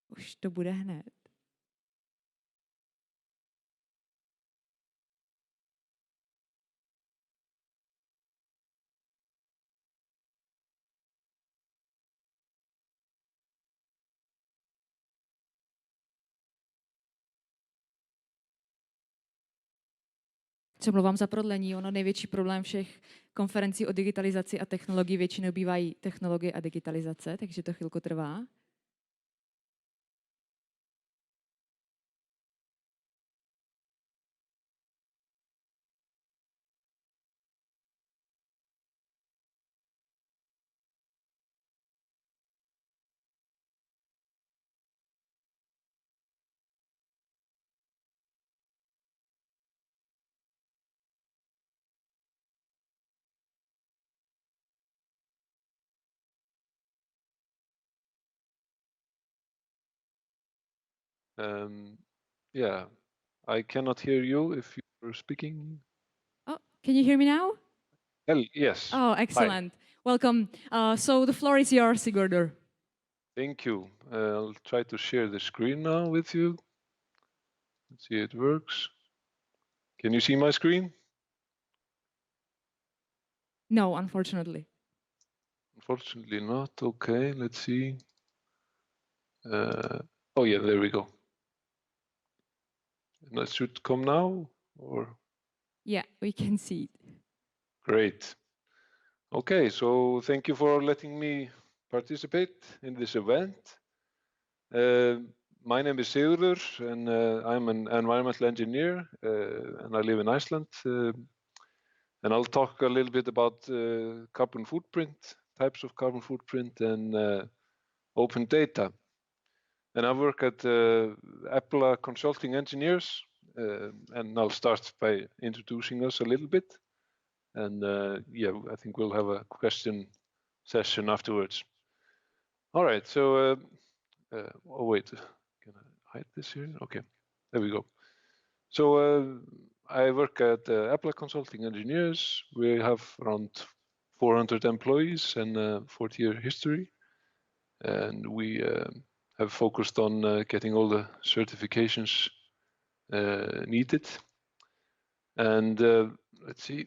Už to bude hned. Se mluvám za prodlení, ono největší problém všech konferencí o digitalizaci a technologii většinou bývají technologie a digitalizace, takže to chvilku trvá. Yeah, I cannot hear you if you're speaking. Oh, can you hear me now? Yes. Oh, excellent. Hi. Welcome. So the floor is yours, Sigurður. Thank you. I'll try to share the screen now with you. Let's see if it works. Can you see my screen? No, unfortunately. Unfortunately not. Okay, let's see. Oh yeah, there we go. And that should come now, or? Yeah, we can see it. Great. Okay, so thank you for letting me participate in this event. My name is Sigurður, and I'm an environmental engineer, and I live in Iceland. And I'll talk a little bit about carbon footprint, types of carbon footprint, and open data. And I work at Apple Consulting Engineers, and I'll start by introducing us a little bit. And yeah, I think we'll have a question session afterwards. All right, so, oh wait, can I hide this here? Okay, there we go. So I work at Apple Consulting Engineers. We have around 400 employees and a 40-year history. And we have focused on getting all the certifications needed. And let's see,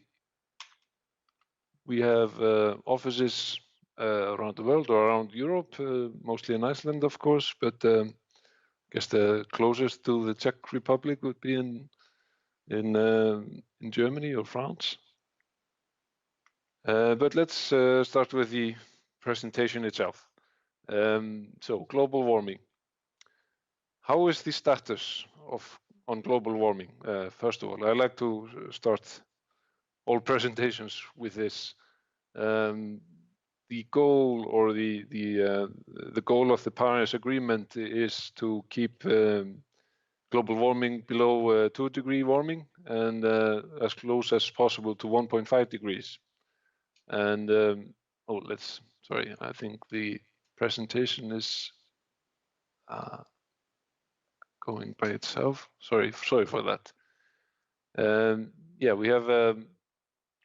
we have offices around the world or around Europe, mostly in Iceland, of course, but I guess the closest to the Czech Republic would be in Germany or France. But let's start with the presentation itself. So global warming. How is the status on global warming? First of all, I like to start all presentations with this. The goal or the goal of the Paris Agreement is to keep global warming below 2-degree warming and as close as possible to 1.5 degrees. And sorry, I think the presentation is going by itself. Sorry for that. Yeah,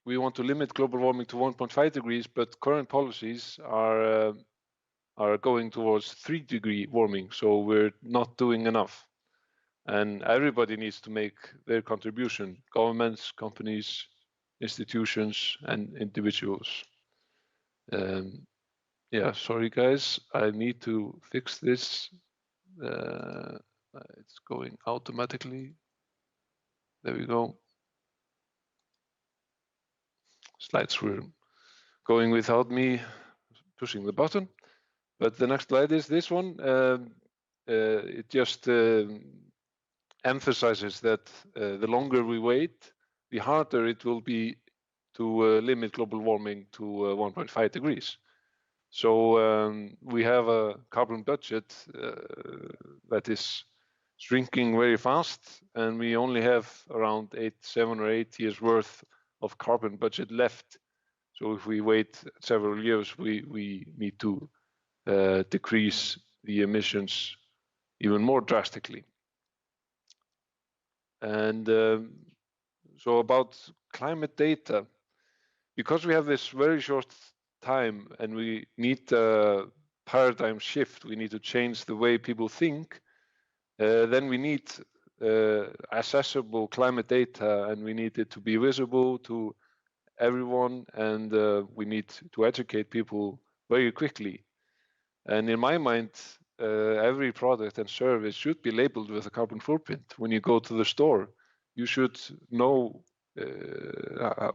we want to limit global warming to 1.5 degrees, but current policies are going towards 3-degree warming, so we're not doing enough. And everybody needs to make their contribution: governments, companies, institutions, and individuals. Yeah, sorry guys, I need to fix this. It's going automatically. There we go. Slides were going without me pushing the button. But the next slide is this one. It just emphasizes that the longer we wait, the harder it will be to limit global warming to 1.5 degrees. So we have a carbon budget that is shrinking very fast, and we only have around 7 or 8 years worth of carbon budget left. So if we wait several years, we need to decrease the emissions even more drastically. And so about climate data, because we have this very short time and we need a paradigm shift, we need to change the way people think, then we need accessible climate data, and we need it to be visible to everyone, and we need to educate people very quickly. And in my mind, every product and service should be labeled with a carbon footprint. When you go to the store, you should know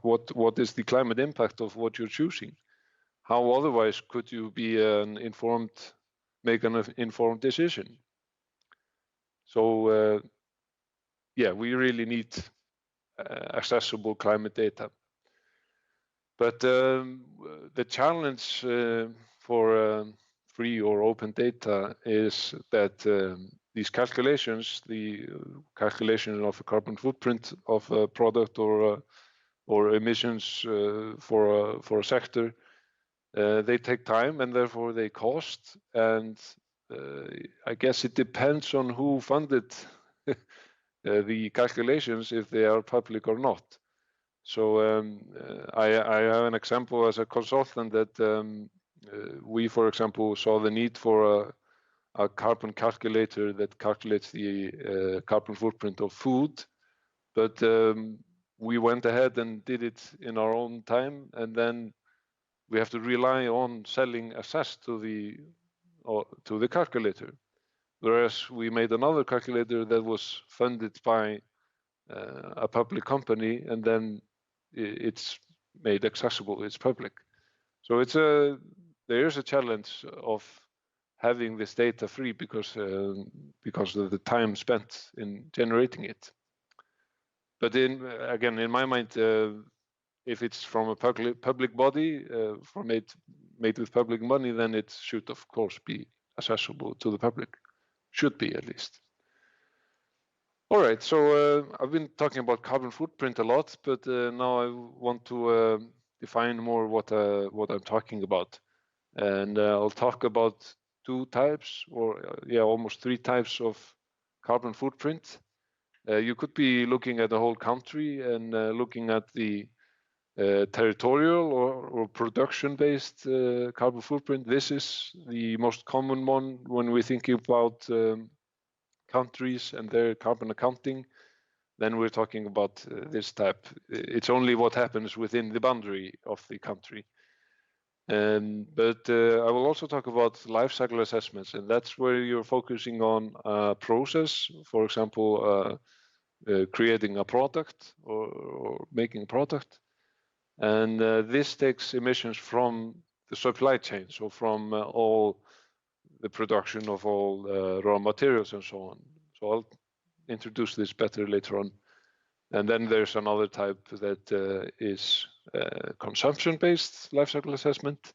what is the climate impact of what you're choosing. How otherwise could you be make an informed decision? So yeah, we really need accessible climate data. But the challenge for free or open data is that these calculations, the calculation of a carbon footprint of a product or emissions for a sector, they take time and therefore they cost. And I guess it depends on who funded the calculations, if they are public or not. So I have an example as a consultant that we, for example, saw the need for a carbon calculator that calculates the carbon footprint of food, but we went ahead and did it in our own time, and then we have to rely on selling access to the calculator. Whereas we made another calculator that was funded by a public company, and then it's made accessible, it's public. So there is a challenge of having this data free because of the time spent in generating it. But again, in my mind, if it's from a public body, made with public money, then it should of course be accessible to the public. Should be, at least. All right, so I've been talking about carbon footprint a lot, but now I want to define more what I'm talking about. And I'll talk about 2 types, or almost 3 types of carbon footprint. You could be looking at the whole country and looking at the territorial or production-based carbon footprint. This is the most common one when we think about countries and their carbon accounting. Then we're talking about this type. It's only what happens within the boundary of the country. But I will also talk about life cycle assessments, and that's where you're focusing on a process, for example, creating a product or making a product. And this takes emissions from the supply chain. So from all the production of all raw materials and so on. So I'll introduce this better later on. And then there's another type that is consumption-based life cycle assessment.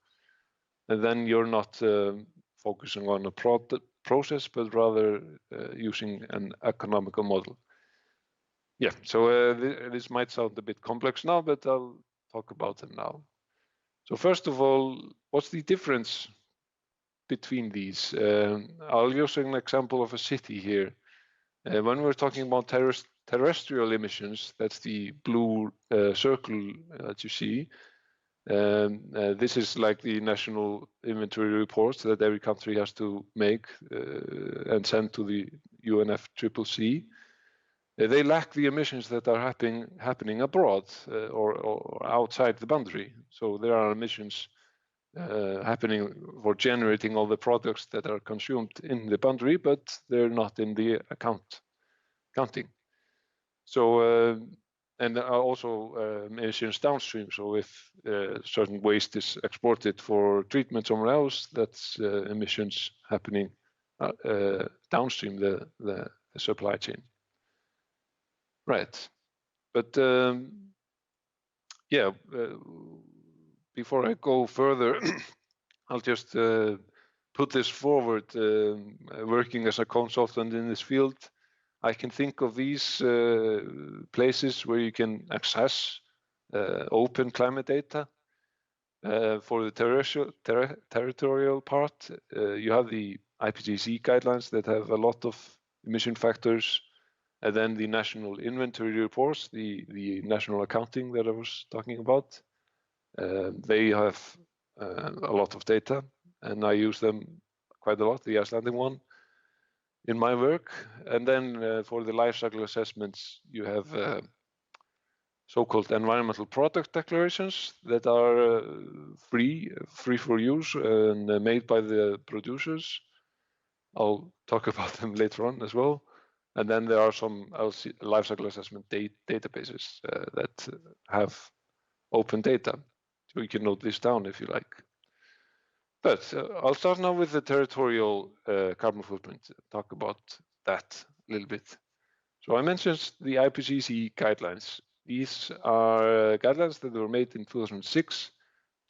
And then you're not focusing on a process, but rather using an economical model. Yeah, so this might sound a bit complex now, but I'll talk about them now. So first of all, what's the difference between these? I'll use an example of a city here. When we're talking about terrestrial emissions, that's the blue circle that you see. This is like the national inventory reports that every country has to make and send to the UNFCCC. They lack the emissions that are happening abroad or outside the boundary. So there are emissions happening for generating all the products that are consumed in the boundary, but they're not in the counting. So and also emissions downstream. So if certain waste is exported for treatment somewhere else, that's emissions happening downstream the supply chain. Right, but yeah, before I go further, I'll just put this forward. Working as a consultant in this field, I can think of these places where you can access open climate data. For the territorial part, you have the IPCC guidelines that have a lot of emission factors, and then the national inventory reports, the national accounting that I was talking about. They have a lot of data, and I use them quite a lot, the Icelandic one, in my work. And then for the life cycle assessments, you have so-called environmental product declarations that are free for use and made by the producers. I'll talk about them later on as well. And then there are some life cycle assessment databases that have open data. So you can note this down if you like. But I'll start now with the territorial carbon footprint, talk about that a little bit. So I mentioned the IPCC guidelines. These are guidelines that were made in 2006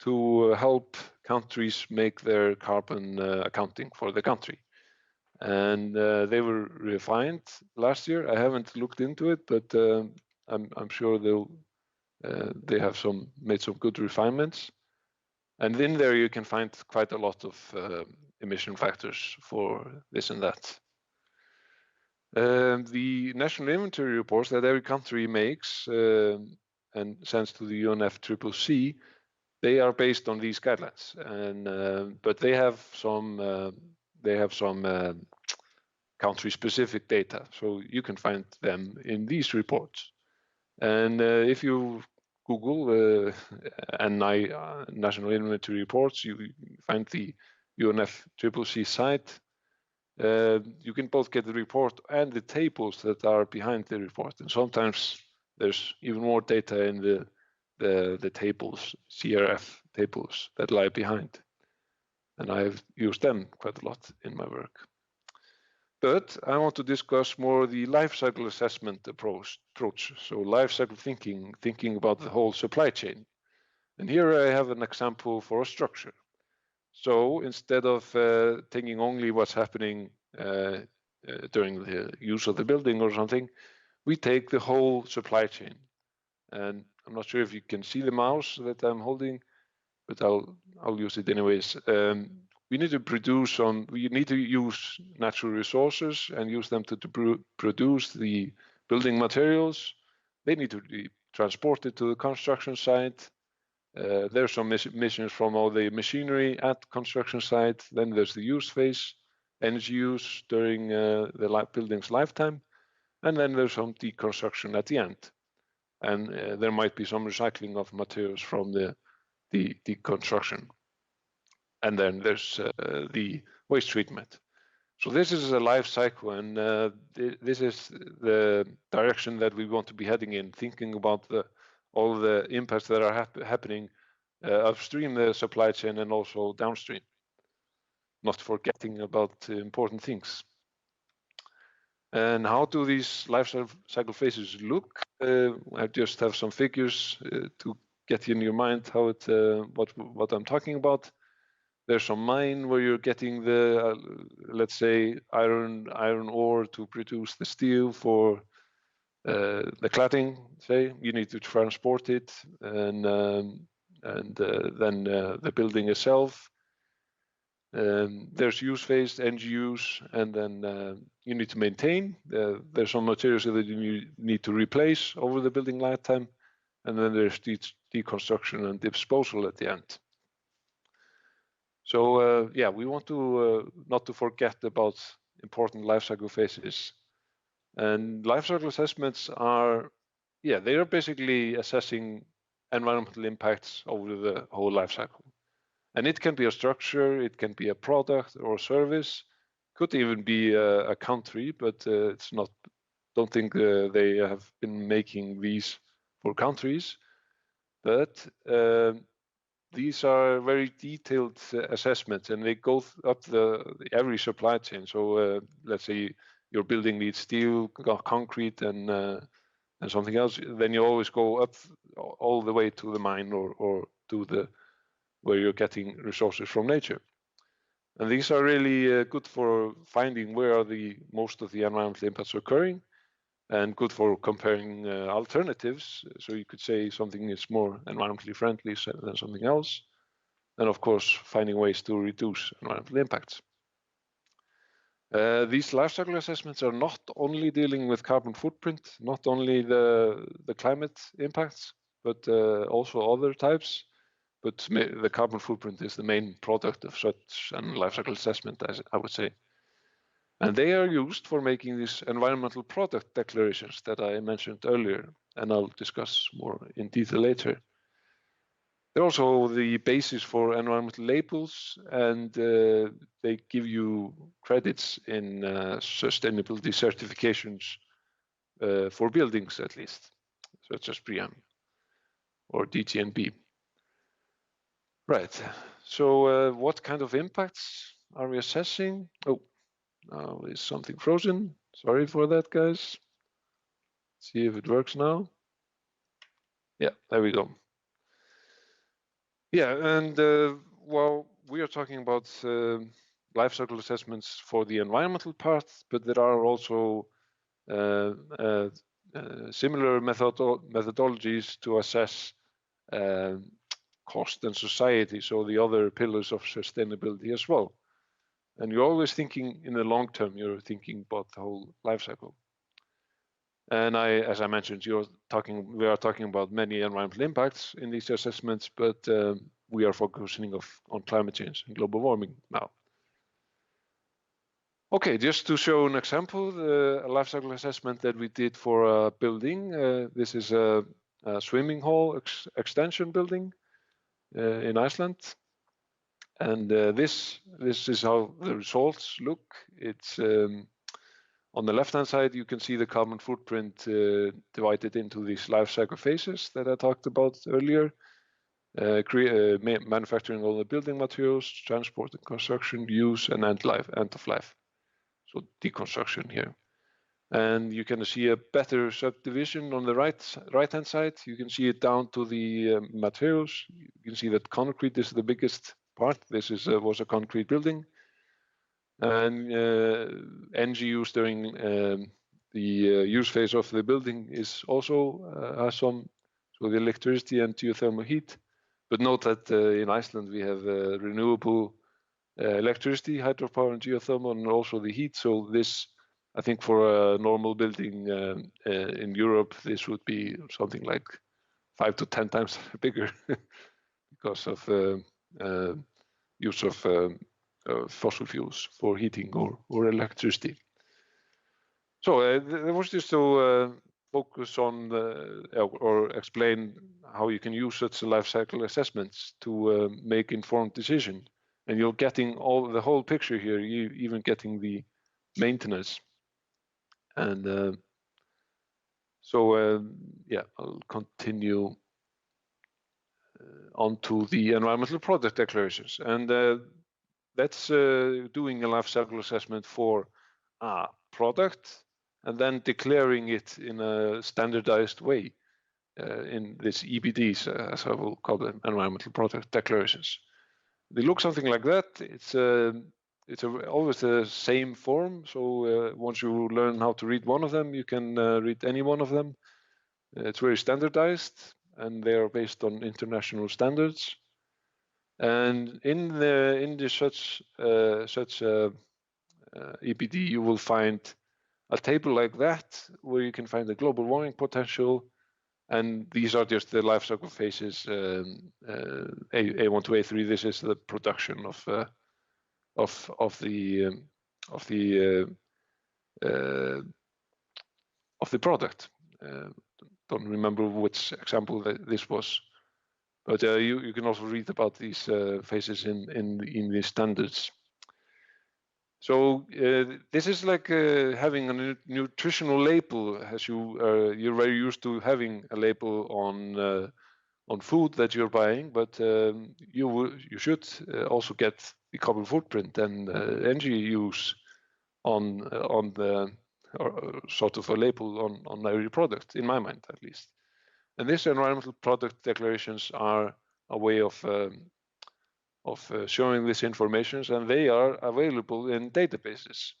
to help countries make their carbon accounting for the country. And they were refined last year. I haven't looked into it, but I'm sure they have made some good refinements. And in there you can find quite a lot of emission factors for this and that. The national inventory reports that every country makes and sends to the UNFCCC, they are based on these guidelines, and but they have some country-specific data, so you can find them in these reports. And if you Google national inventory reports, you find the UNFCCC site. You can both get the report and the tables that are behind the report, and sometimes there's even more data in the tables, CRF tables that lie behind, and I've used them quite a lot in my work. But I want to discuss more the life cycle assessment approach. So life cycle thinking about the whole supply chain. And here I have an example for a structure. So instead of thinking only what's happening during the use of the building or something, we take the whole supply chain. And I'm not sure if you can see the mouse that I'm holding, but I'll use it anyways. We need to use natural resources and use them to produce the building materials. They need to be transported to the construction site. There's some emissions from all the machinery at construction site. Then there's the use phase, energy use during the building's lifetime. And then there's some deconstruction at the end. And there might be some recycling of materials from the deconstruction. And then there's the waste treatment. So this is a life cycle, and this is the direction that we want to be heading in, thinking about all the impacts that are happening upstream the supply chain and also downstream, not forgetting about important things. And how do these life cycle phases look? I just have some figures to get in your mind how it, what I'm talking about. There's some mine where you're getting the, let's say, iron ore to produce the steel for the cladding. Say you need to transport it, and then the building itself. There's use phase, end use, and then you need to maintain. There's some materials that you need to replace over the building lifetime, and then there's deconstruction and disposal at the end. So yeah, we want to not to forget about important life cycle phases. And life cycle assessments are, yeah, they are basically assessing environmental impacts over the whole life cycle. And it can be a structure, it can be a product or a service, could even be a country, but it's not, don't think they have been making these for countries. But these are very detailed assessments, and they go up every supply chain. So let's say your building needs steel, concrete, and something else. Then you always go up all the way to the mine or to the where you're getting resources from nature. And these are really good for finding where are most of the environmental impacts occurring, and good for comparing alternatives. So you could say something is more environmentally friendly than something else. And of course, finding ways to reduce environmental impacts. These life cycle assessments are not only dealing with carbon footprint, not only the climate impacts, but also other types. But the carbon footprint is the main product of such a life cycle assessment, as I would say. And they are used for making these environmental product declarations that I mentioned earlier, and I'll discuss more in detail later. They're also the basis for environmental labels, and they give you credits in sustainability certifications for buildings, at least, such as BREEAM or DGNB. Right, so what kind of impacts are we assessing? Oh, now is something frozen. Sorry for that, guys. See if it works now. Yeah, there we go. Yeah, and well, we are talking about life cycle assessments for the environmental part, but there are also similar methodologies to assess cost and society, so the other pillars of sustainability as well. And you're always thinking in the long term, you're thinking about the whole life cycle. And as I mentioned, we are talking about many environmental impacts in these assessments, but we are focusing on climate change and global warming now. Okay, just to show an example, a life cycle assessment that we did for a building. This is a swimming hall extension building in Iceland. And this is how the results look. It's on the left-hand side, you can see the carbon footprint divided into these life cycle phases that I talked about earlier. Manufacturing all the building materials, transport and construction, use, and end of life. So deconstruction here. And you can see a better subdivision on the right-hand side. You can see it down to the materials. You can see that concrete is the biggest part. This was a concrete building. And energy use during the use phase of the building is also has some, so the electricity and geothermal heat. But note that in Iceland we have renewable electricity, hydropower and geothermal, and also the heat. So this, I think for a normal building in Europe, this would be something like 5 to 10 times bigger because of use of fossil fuels for heating or electricity. So there was just to focus on or explain how you can use such life cycle assessments to make informed decision. And you're getting the whole picture here, you even getting the maintenance. And so yeah, I'll continue onto the environmental product declarations. And that's doing a life cycle assessment for a product and then declaring it in a standardized way in this EPDs, as I will call them, environmental product declarations. They look something like that. It's always the same form. So once you learn how to read one of them, you can read any one of them. It's very standardized, and they are based on international standards. And in such EPD, you will find a table like that, where you can find the global warming potential, and these are just the life cycle phases. A1 to A3. This is the production of the product. Don't remember which example this was, but you can also read about these phases in the standards. So this is like having a nutritional label, as you're very used to having a label on food that you're buying, but you should also get the carbon footprint and energy use on the sort of a label on every product, in my mind at least. And these environmental product declarations are a way of showing this information, and they are available in databases.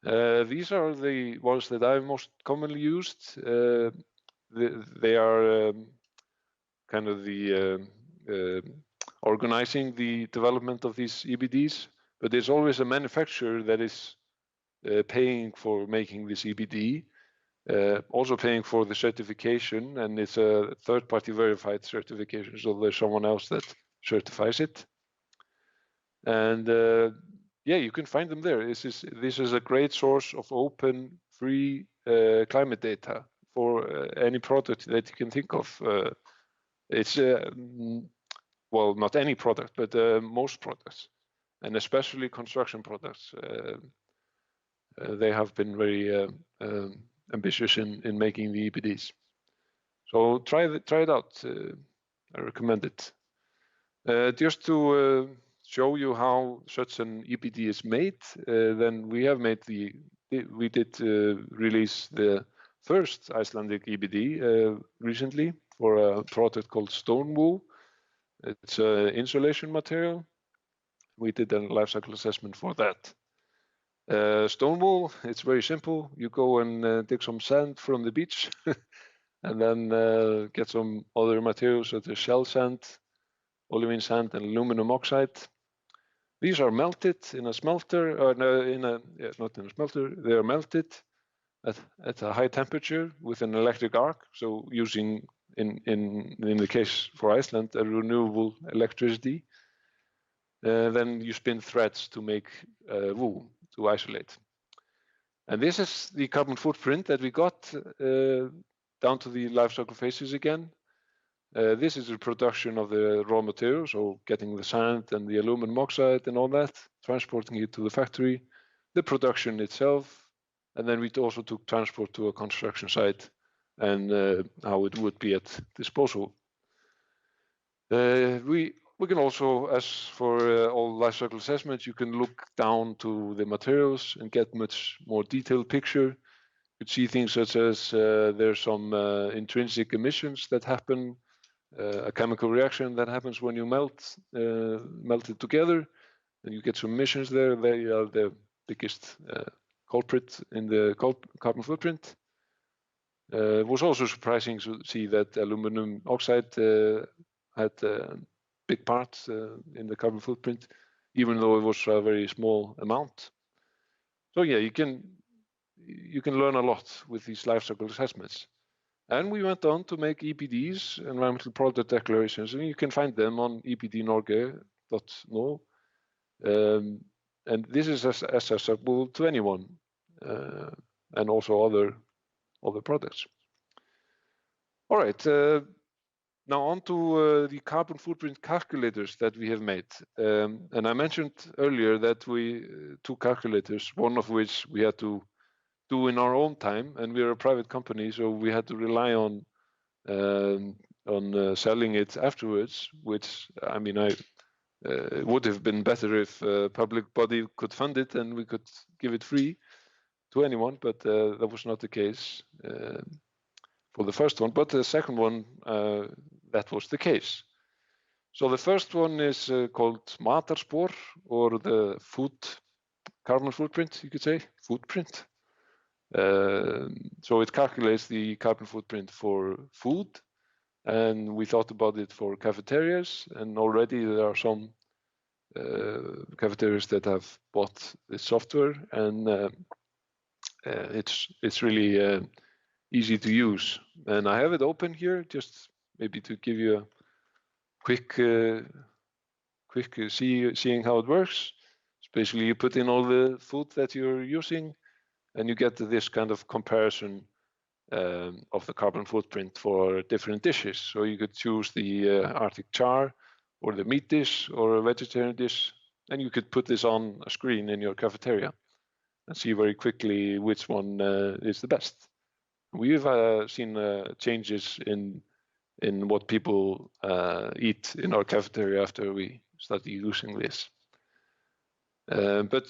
These are the ones that I've most commonly used. They are kind of the organizing the development of these EPDs, but there's always a manufacturer that is paying for making this EPD, also paying for the certification, and it's a third-party verified certification, so there's someone else that certifies it. And yeah, you can find them there. This is a great source of open, free climate data for any product that you can think of. It's well, not any product, but most products, and especially construction products. They have been very ambitious in making the EPDs. So try it out. I recommend it. Just to show you how such an EPD is made, then we did release the first Icelandic EPD recently for a product called stone wool. It's an insulation material. We did a life cycle assessment for that. Stone wool, it's very simple. You go and dig some sand from the beach and then get some other materials such as shell sand, olivine sand, and aluminum oxide. These are melted in a smelter, or not in a smelter. They are melted at a high temperature with an electric arc. So using, in the case for Iceland, a renewable electricity. Then you spin threads to make wool to isolate. And this is the carbon footprint that we got down to the life cycle phases again. This is the production of the raw materials, so getting the sand and the aluminum oxide and all that, transporting it to the factory, the production itself, and then we also took transport to a construction site and how it would be at disposal. We can also, as for all life cycle assessments, you can look down to the materials and get much more detailed picture. You could see things such as there's some intrinsic emissions that happen, a chemical reaction that happens when you melt it together, and you get some emissions there. They are the biggest culprit in the carbon footprint. It was also surprising to see that aluminum oxide had big part in the carbon footprint, even though it was a very small amount. So yeah, you can learn a lot with these life cycle assessments. And we went on to make EPDs, environmental product declarations, and you can find them on epdnorge.no. And this is accessible to anyone, and also other products. All right. Now on to the carbon footprint calculators that we have made. And I mentioned earlier that we two calculators, one of which we had to do in our own time, and we're a private company, so we had to rely on selling it afterwards, which I mean, it would have been better if a public body could fund it and we could give it free to anyone, but that was not the case for the first one. But the second one, that was the case. So the first one is called matarspor, or the food carbon footprint, you could say, footprint. So it calculates the carbon footprint for food, and we thought about it for cafeterias, and already there are some cafeterias that have bought this software, and it's really easy to use. And I have it open here, just maybe to give you a quick seeing how it works. Basically, you put in all the food that you're using, and you get this kind of comparison of the carbon footprint for different dishes. So you could choose the Arctic char, or the meat dish, or a vegetarian dish, and you could put this on a screen in your cafeteria and see very quickly which one is the best. We've seen changes in what people eat in our cafeteria after we started using this. But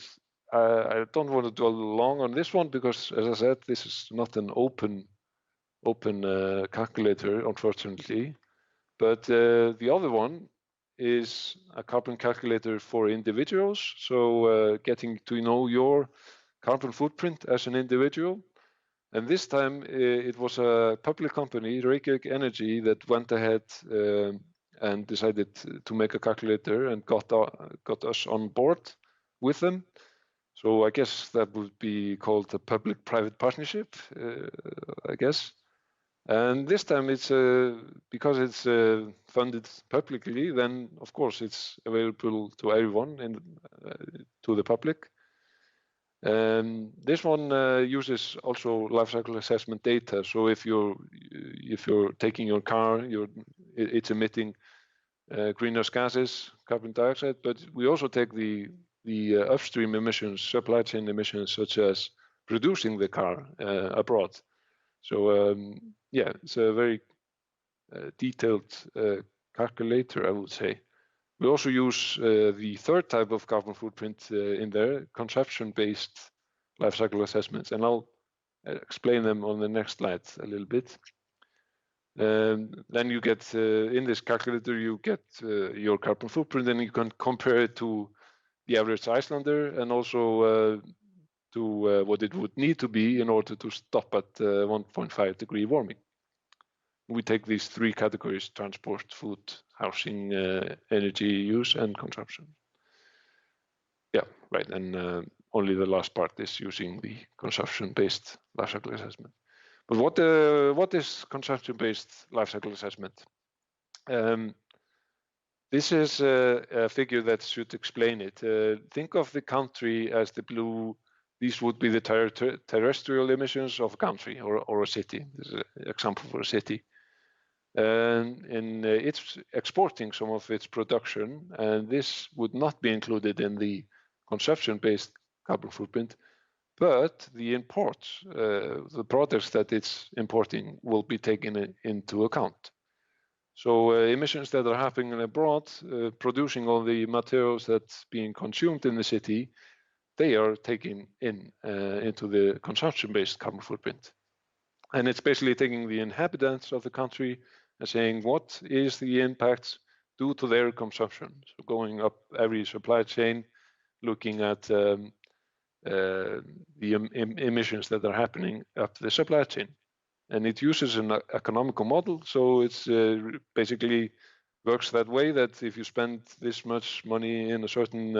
I don't want to dwell long on this one because, as I said, this is not an open calculator, unfortunately. But the other one is a carbon calculator for individuals. So getting to know your carbon footprint as an individual. And this time it was a public company, Reykjavik Energy, that went ahead and decided to make a calculator and got us on board with them. So I guess that would be called a public-private partnership, I guess. And this time it's because it's funded publicly, then of course it's available to everyone and to the public. This one uses also life cycle assessment data. So if you're taking your car, it's emitting greenhouse gases, carbon dioxide, but we also take the upstream emissions, supply chain emissions, such as producing the car abroad. So yeah, it's a very detailed calculator, I would say. We also use the third type of carbon footprint in there, consumption-based life cycle assessments, and I'll explain them on the next slide a little bit. Then you get, in this calculator, you get your carbon footprint, and you can compare it to the average Icelander, and also to what it would need to be in order to stop at 1.5 degree warming. We take these three categories: transport, food, housing, energy use, and consumption. Yeah, right, and only the last part is using the consumption-based life cycle assessment. But what is consumption-based life cycle assessment? This is a figure that should explain it. Think of the country as the blue. These would be the terrestrial emissions of a country or a city. This is an example for a city. And it's exporting some of its production, and this would not be included in the consumption-based carbon footprint, but the imports, the products that it's importing, will be taken into account. So emissions that are happening abroad, producing all the materials that's being consumed in the city, they are taken into the consumption-based carbon footprint. And it's basically taking the inhabitants of the country and saying what is the impact due to their consumption. So going up every supply chain, looking at the emissions that are happening up the supply chain. And it uses an economical model, so it's basically works that way, that if you spend this much money in a certain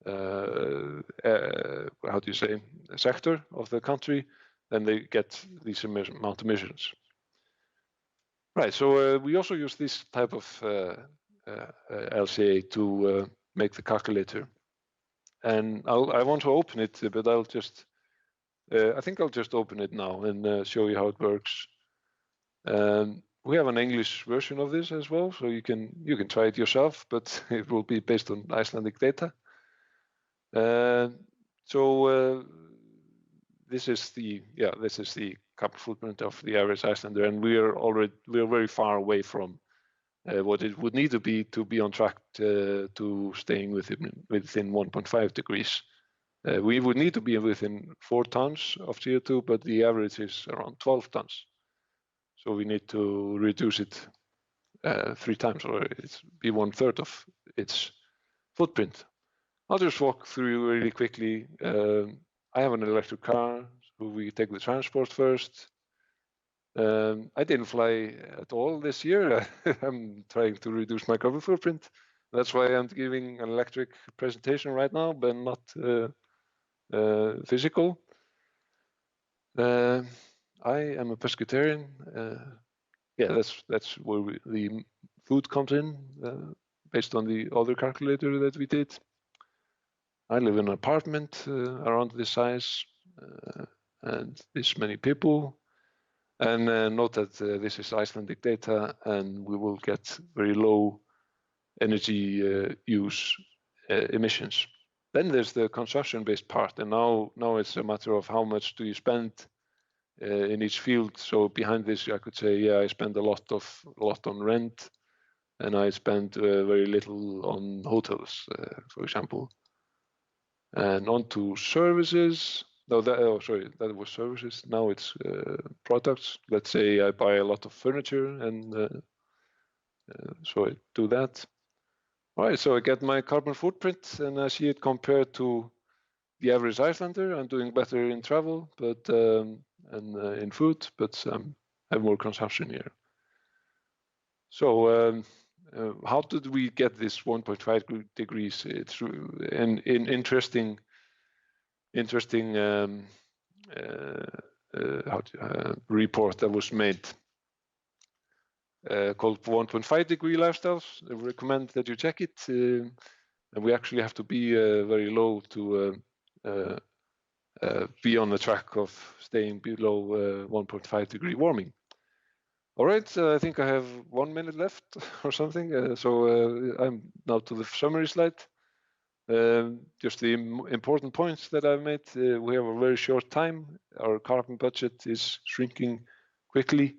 how do you say, sector of the country, then they get this amount of emissions. Right, so we also use this type of LCA to make the calculator. And I want to open it, but I'll just, I think I'll just open it now and show you how it works. We have an English version of this as well, so you can try it yourself, but it will be based on Icelandic data. So this is the carbon footprint of the average Icelander, and we are very far away from what it would need to be on track to staying within 1.5 degrees. We would need to be within 4 tons of CO2, but the average is around 12 tons. So we need to reduce it 3 times, or it's be 1/3 of its footprint. I'll just walk through really quickly. I have an electric car, so we take the transport first. I didn't fly at all this year. I'm trying to reduce my carbon footprint. That's why I'm giving an electric presentation right now, but not physical. I am a pescatarian. Yeah, that's where the food comes in, based on the other calculator that we did. I live in an apartment around this size and this many people. And note that this is Icelandic data, and we will get very low energy use emissions. Then there's the consumption-based part, and now it's a matter of how much do you spend in each field. So behind this, I could say, yeah, I spend a lot on rent, and I spend very little on hotels, for example. And on to services. No, that was services. Now it's products. Let's say I buy a lot of furniture, and so I do that. All right, so I get my carbon footprint, and I see it compared to the average Icelander. I'm doing better in travel, but and in food, but have more consumption here. So how did we get this 1.5 degrees? It's an interesting report that was made called 1.5 degree lifestyles. I recommend that you check it. And we actually have to be very low to be on the track of staying below 1.5 degree warming. All right, I think I have 1 minute left or something. So I'm now to the summary slide. Just the important points that I've made. We have a very short time. Our carbon budget is shrinking quickly.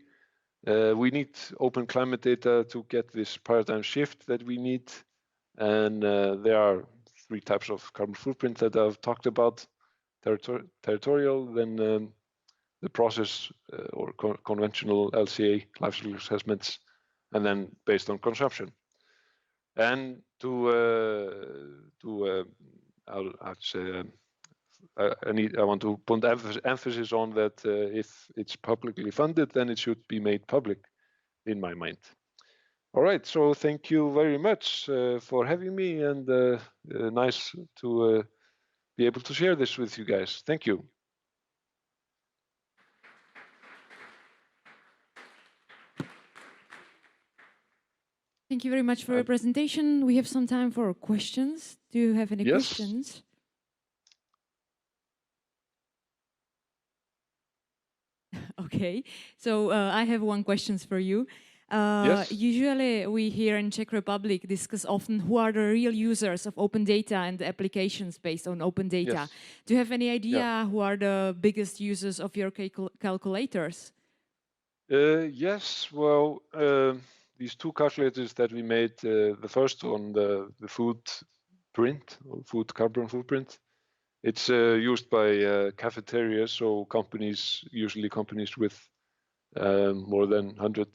We need open climate data to get this paradigm shift that we need. And there are 3 types of carbon footprint that I've talked about. Territorial, then the process or conventional LCA, life cycle assessments, and then based on consumption. And I want to put emphasis on that if it's publicly funded, then it should be made public, in my mind. All right, so thank you very much for having me, and nice to be able to share this with you guys. Thank you. Thank you very much for your presentation. We have some time for questions. Do you have any questions? Okay, so I have one question for you. Usually we here in Czech Republic discuss often who are the real users of open data and the applications based on open data. Do you have any idea who are the biggest users of your calculators? Yes, well, these 2 calculators that we made, the first on the food print, or food carbon footprint, it's used by cafeterias, so companies, usually companies with more than 100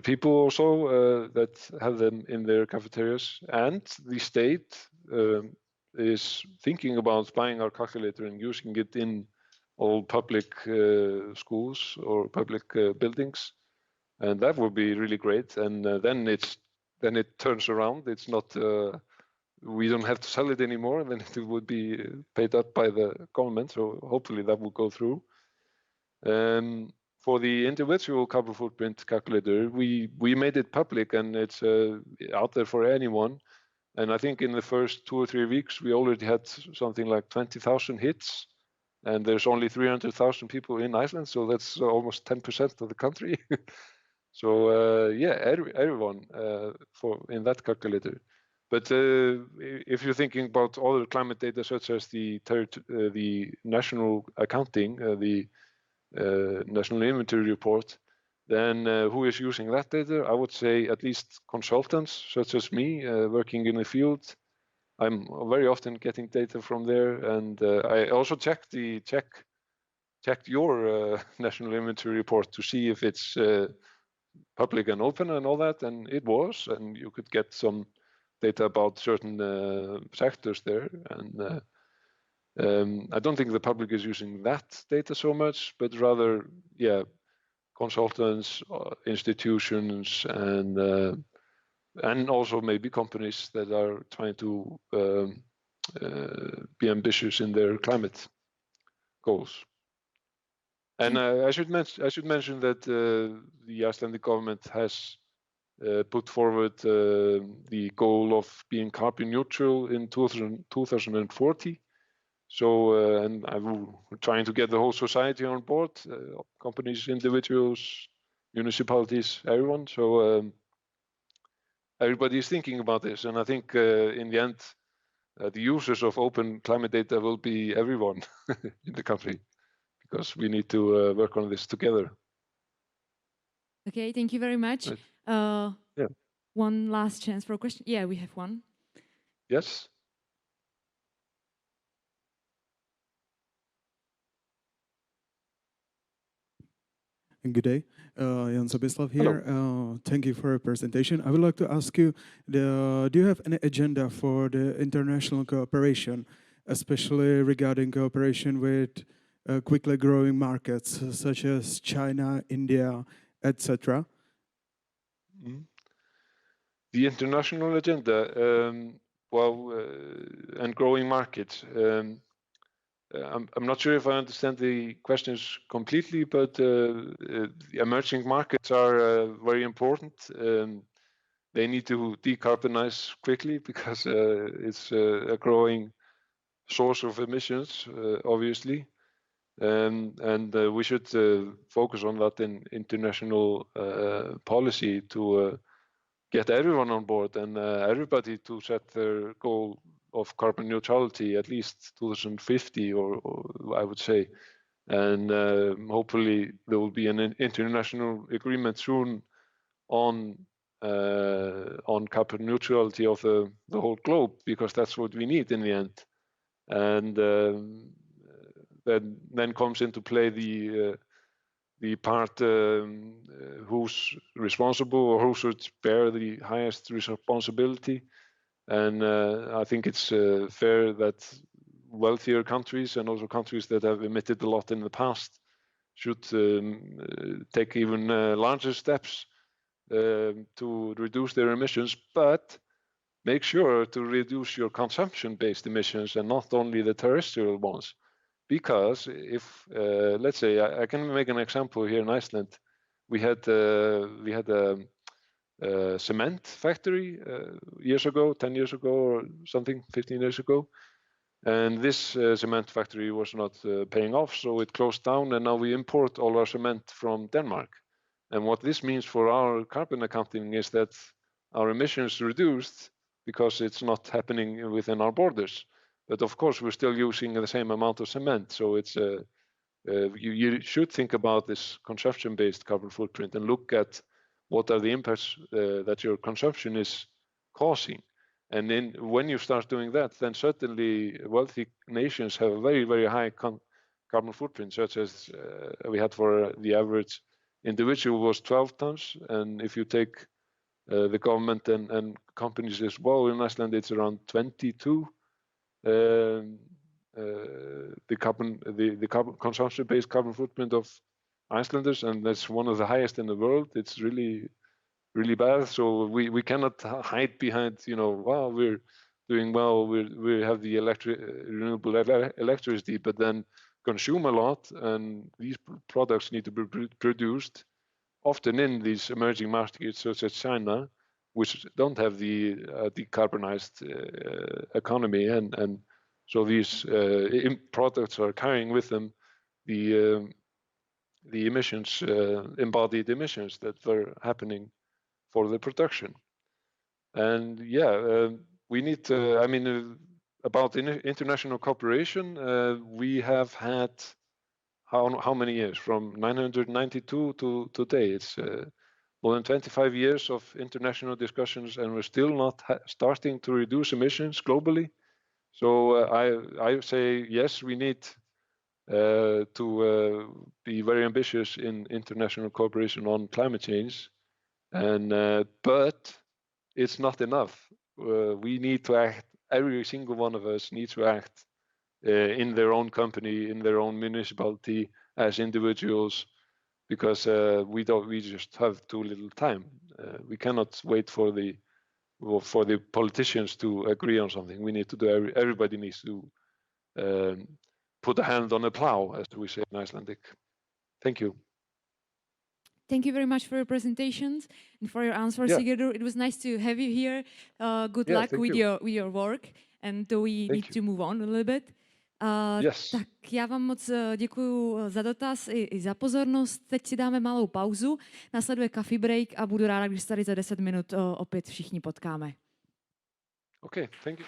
people or so that have them in their cafeterias. And the state is thinking about buying our calculator and using it in all public schools or public buildings. And that would be really great. And then it turns around. It's not, we don't have to sell it anymore. Then it would be paid up by the government. So hopefully that will go through. For the individual carbon footprint calculator, we made it public, and it's out there for anyone. And I think in the first 2 or 3 weeks, we already had something like 20,000 hits. And there's only 300,000 people in Iceland, so that's almost 10% of the country. So yeah, everyone in that calculator. But if you're thinking about other climate data, such as the national accounting, national inventory report, then who is using that data? I would say at least consultants such as me working in the field. I'm very often getting data from there, and I also checked your national inventory report to see if it's public and open and all that, and it was, and you could get some data about certain sectors there, and I don't think the public is using that data so much, but rather, yeah, consultants, institutions, and also maybe companies that are trying to be ambitious in their climate goals. And I should mention that the Icelandic government has put forward the goal of being carbon neutral in 2040. So, and we're trying to get the whole society on board, companies, individuals, municipalities, everyone. So everybody is thinking about this. And I think in the end, the users of open climate data will be everyone in the country, because we need to work on this together. Okay, thank you very much. Right. Yeah. One last chance for a question. Yeah, we have one. Yes. Good day, Jan Philipp here. Thank you for your presentation. I would like to ask you, do you have any agenda for the international cooperation, especially regarding cooperation with quickly growing markets such as China, India, etc.? The international agenda, and growing markets. I'm not sure if I understand the questions completely, but the emerging markets are very important. They need to decarbonize quickly because it's a growing source of emissions, obviously. And we should focus on that in international policy to get everyone on board and everybody to set their goal of carbon neutrality at least 2050, or I would say, and hopefully there will be an international agreement soon on carbon neutrality of the whole globe, because that's what we need in the end. And then comes into play the part who's responsible or who should bear the highest responsibility. And I think it's fair that wealthier countries and also countries that have emitted a lot in the past should take even larger steps to reduce their emissions, but make sure to reduce your consumption-based emissions and not only the terrestrial ones. Because if, let's say, I can make an example here in Iceland. We had a cement factory years ago, 10 years ago or something, 15 years ago. And this cement factory was not paying off, so it closed down, and now we import all our cement from Denmark. And what this means for our carbon accounting is that our emissions reduced because it's not happening within our borders. But of course, we're still using the same amount of cement. So it's you should think about this consumption-based carbon footprint and look at what are the impacts that your consumption is causing. And then when you start doing that, then certainly wealthy nations have a very, very high carbon footprint, such as we had for the average individual was 12 tons. And if you take the government and companies as well in Iceland, it's around 22. The consumption-based carbon footprint of Icelanders, and that's one of the highest in the world. It's really, really bad. So we cannot hide behind, wow, we're doing well. We have the renewable electricity, but then consume a lot, and these products need to be produced often in these emerging markets such as China, which don't have the decarbonized economy, and so these products are carrying with them the emissions, embodied emissions that were happening for the production. And yeah, we need to, I mean, about international cooperation, we have had how many years? From 992 to today. It's more than 25 years of international discussions, and we're still not starting to reduce emissions globally. So I say yes, we need to be very ambitious in international cooperation on climate change, and but it's not enough. We need to act. Every single one of us needs to act in their own company, in their own municipality, as individuals, because we just have too little time. We cannot wait for the politicians to agree on something. We need to do. Everybody needs to put a hand on a plow, as we say in Icelandic. Thank you. Thank you very much for your presentations and for your answers, Sigurður. It was nice to have you here. Good luck with your work, and we need to move on a little bit. Tak já vám moc děkuju za dotaz i za pozornost. Teď si dáme malou pauzu, následuje coffee break a budu ráda, když se tady za 10 minut opět všichni potkáme. Okay, thank you.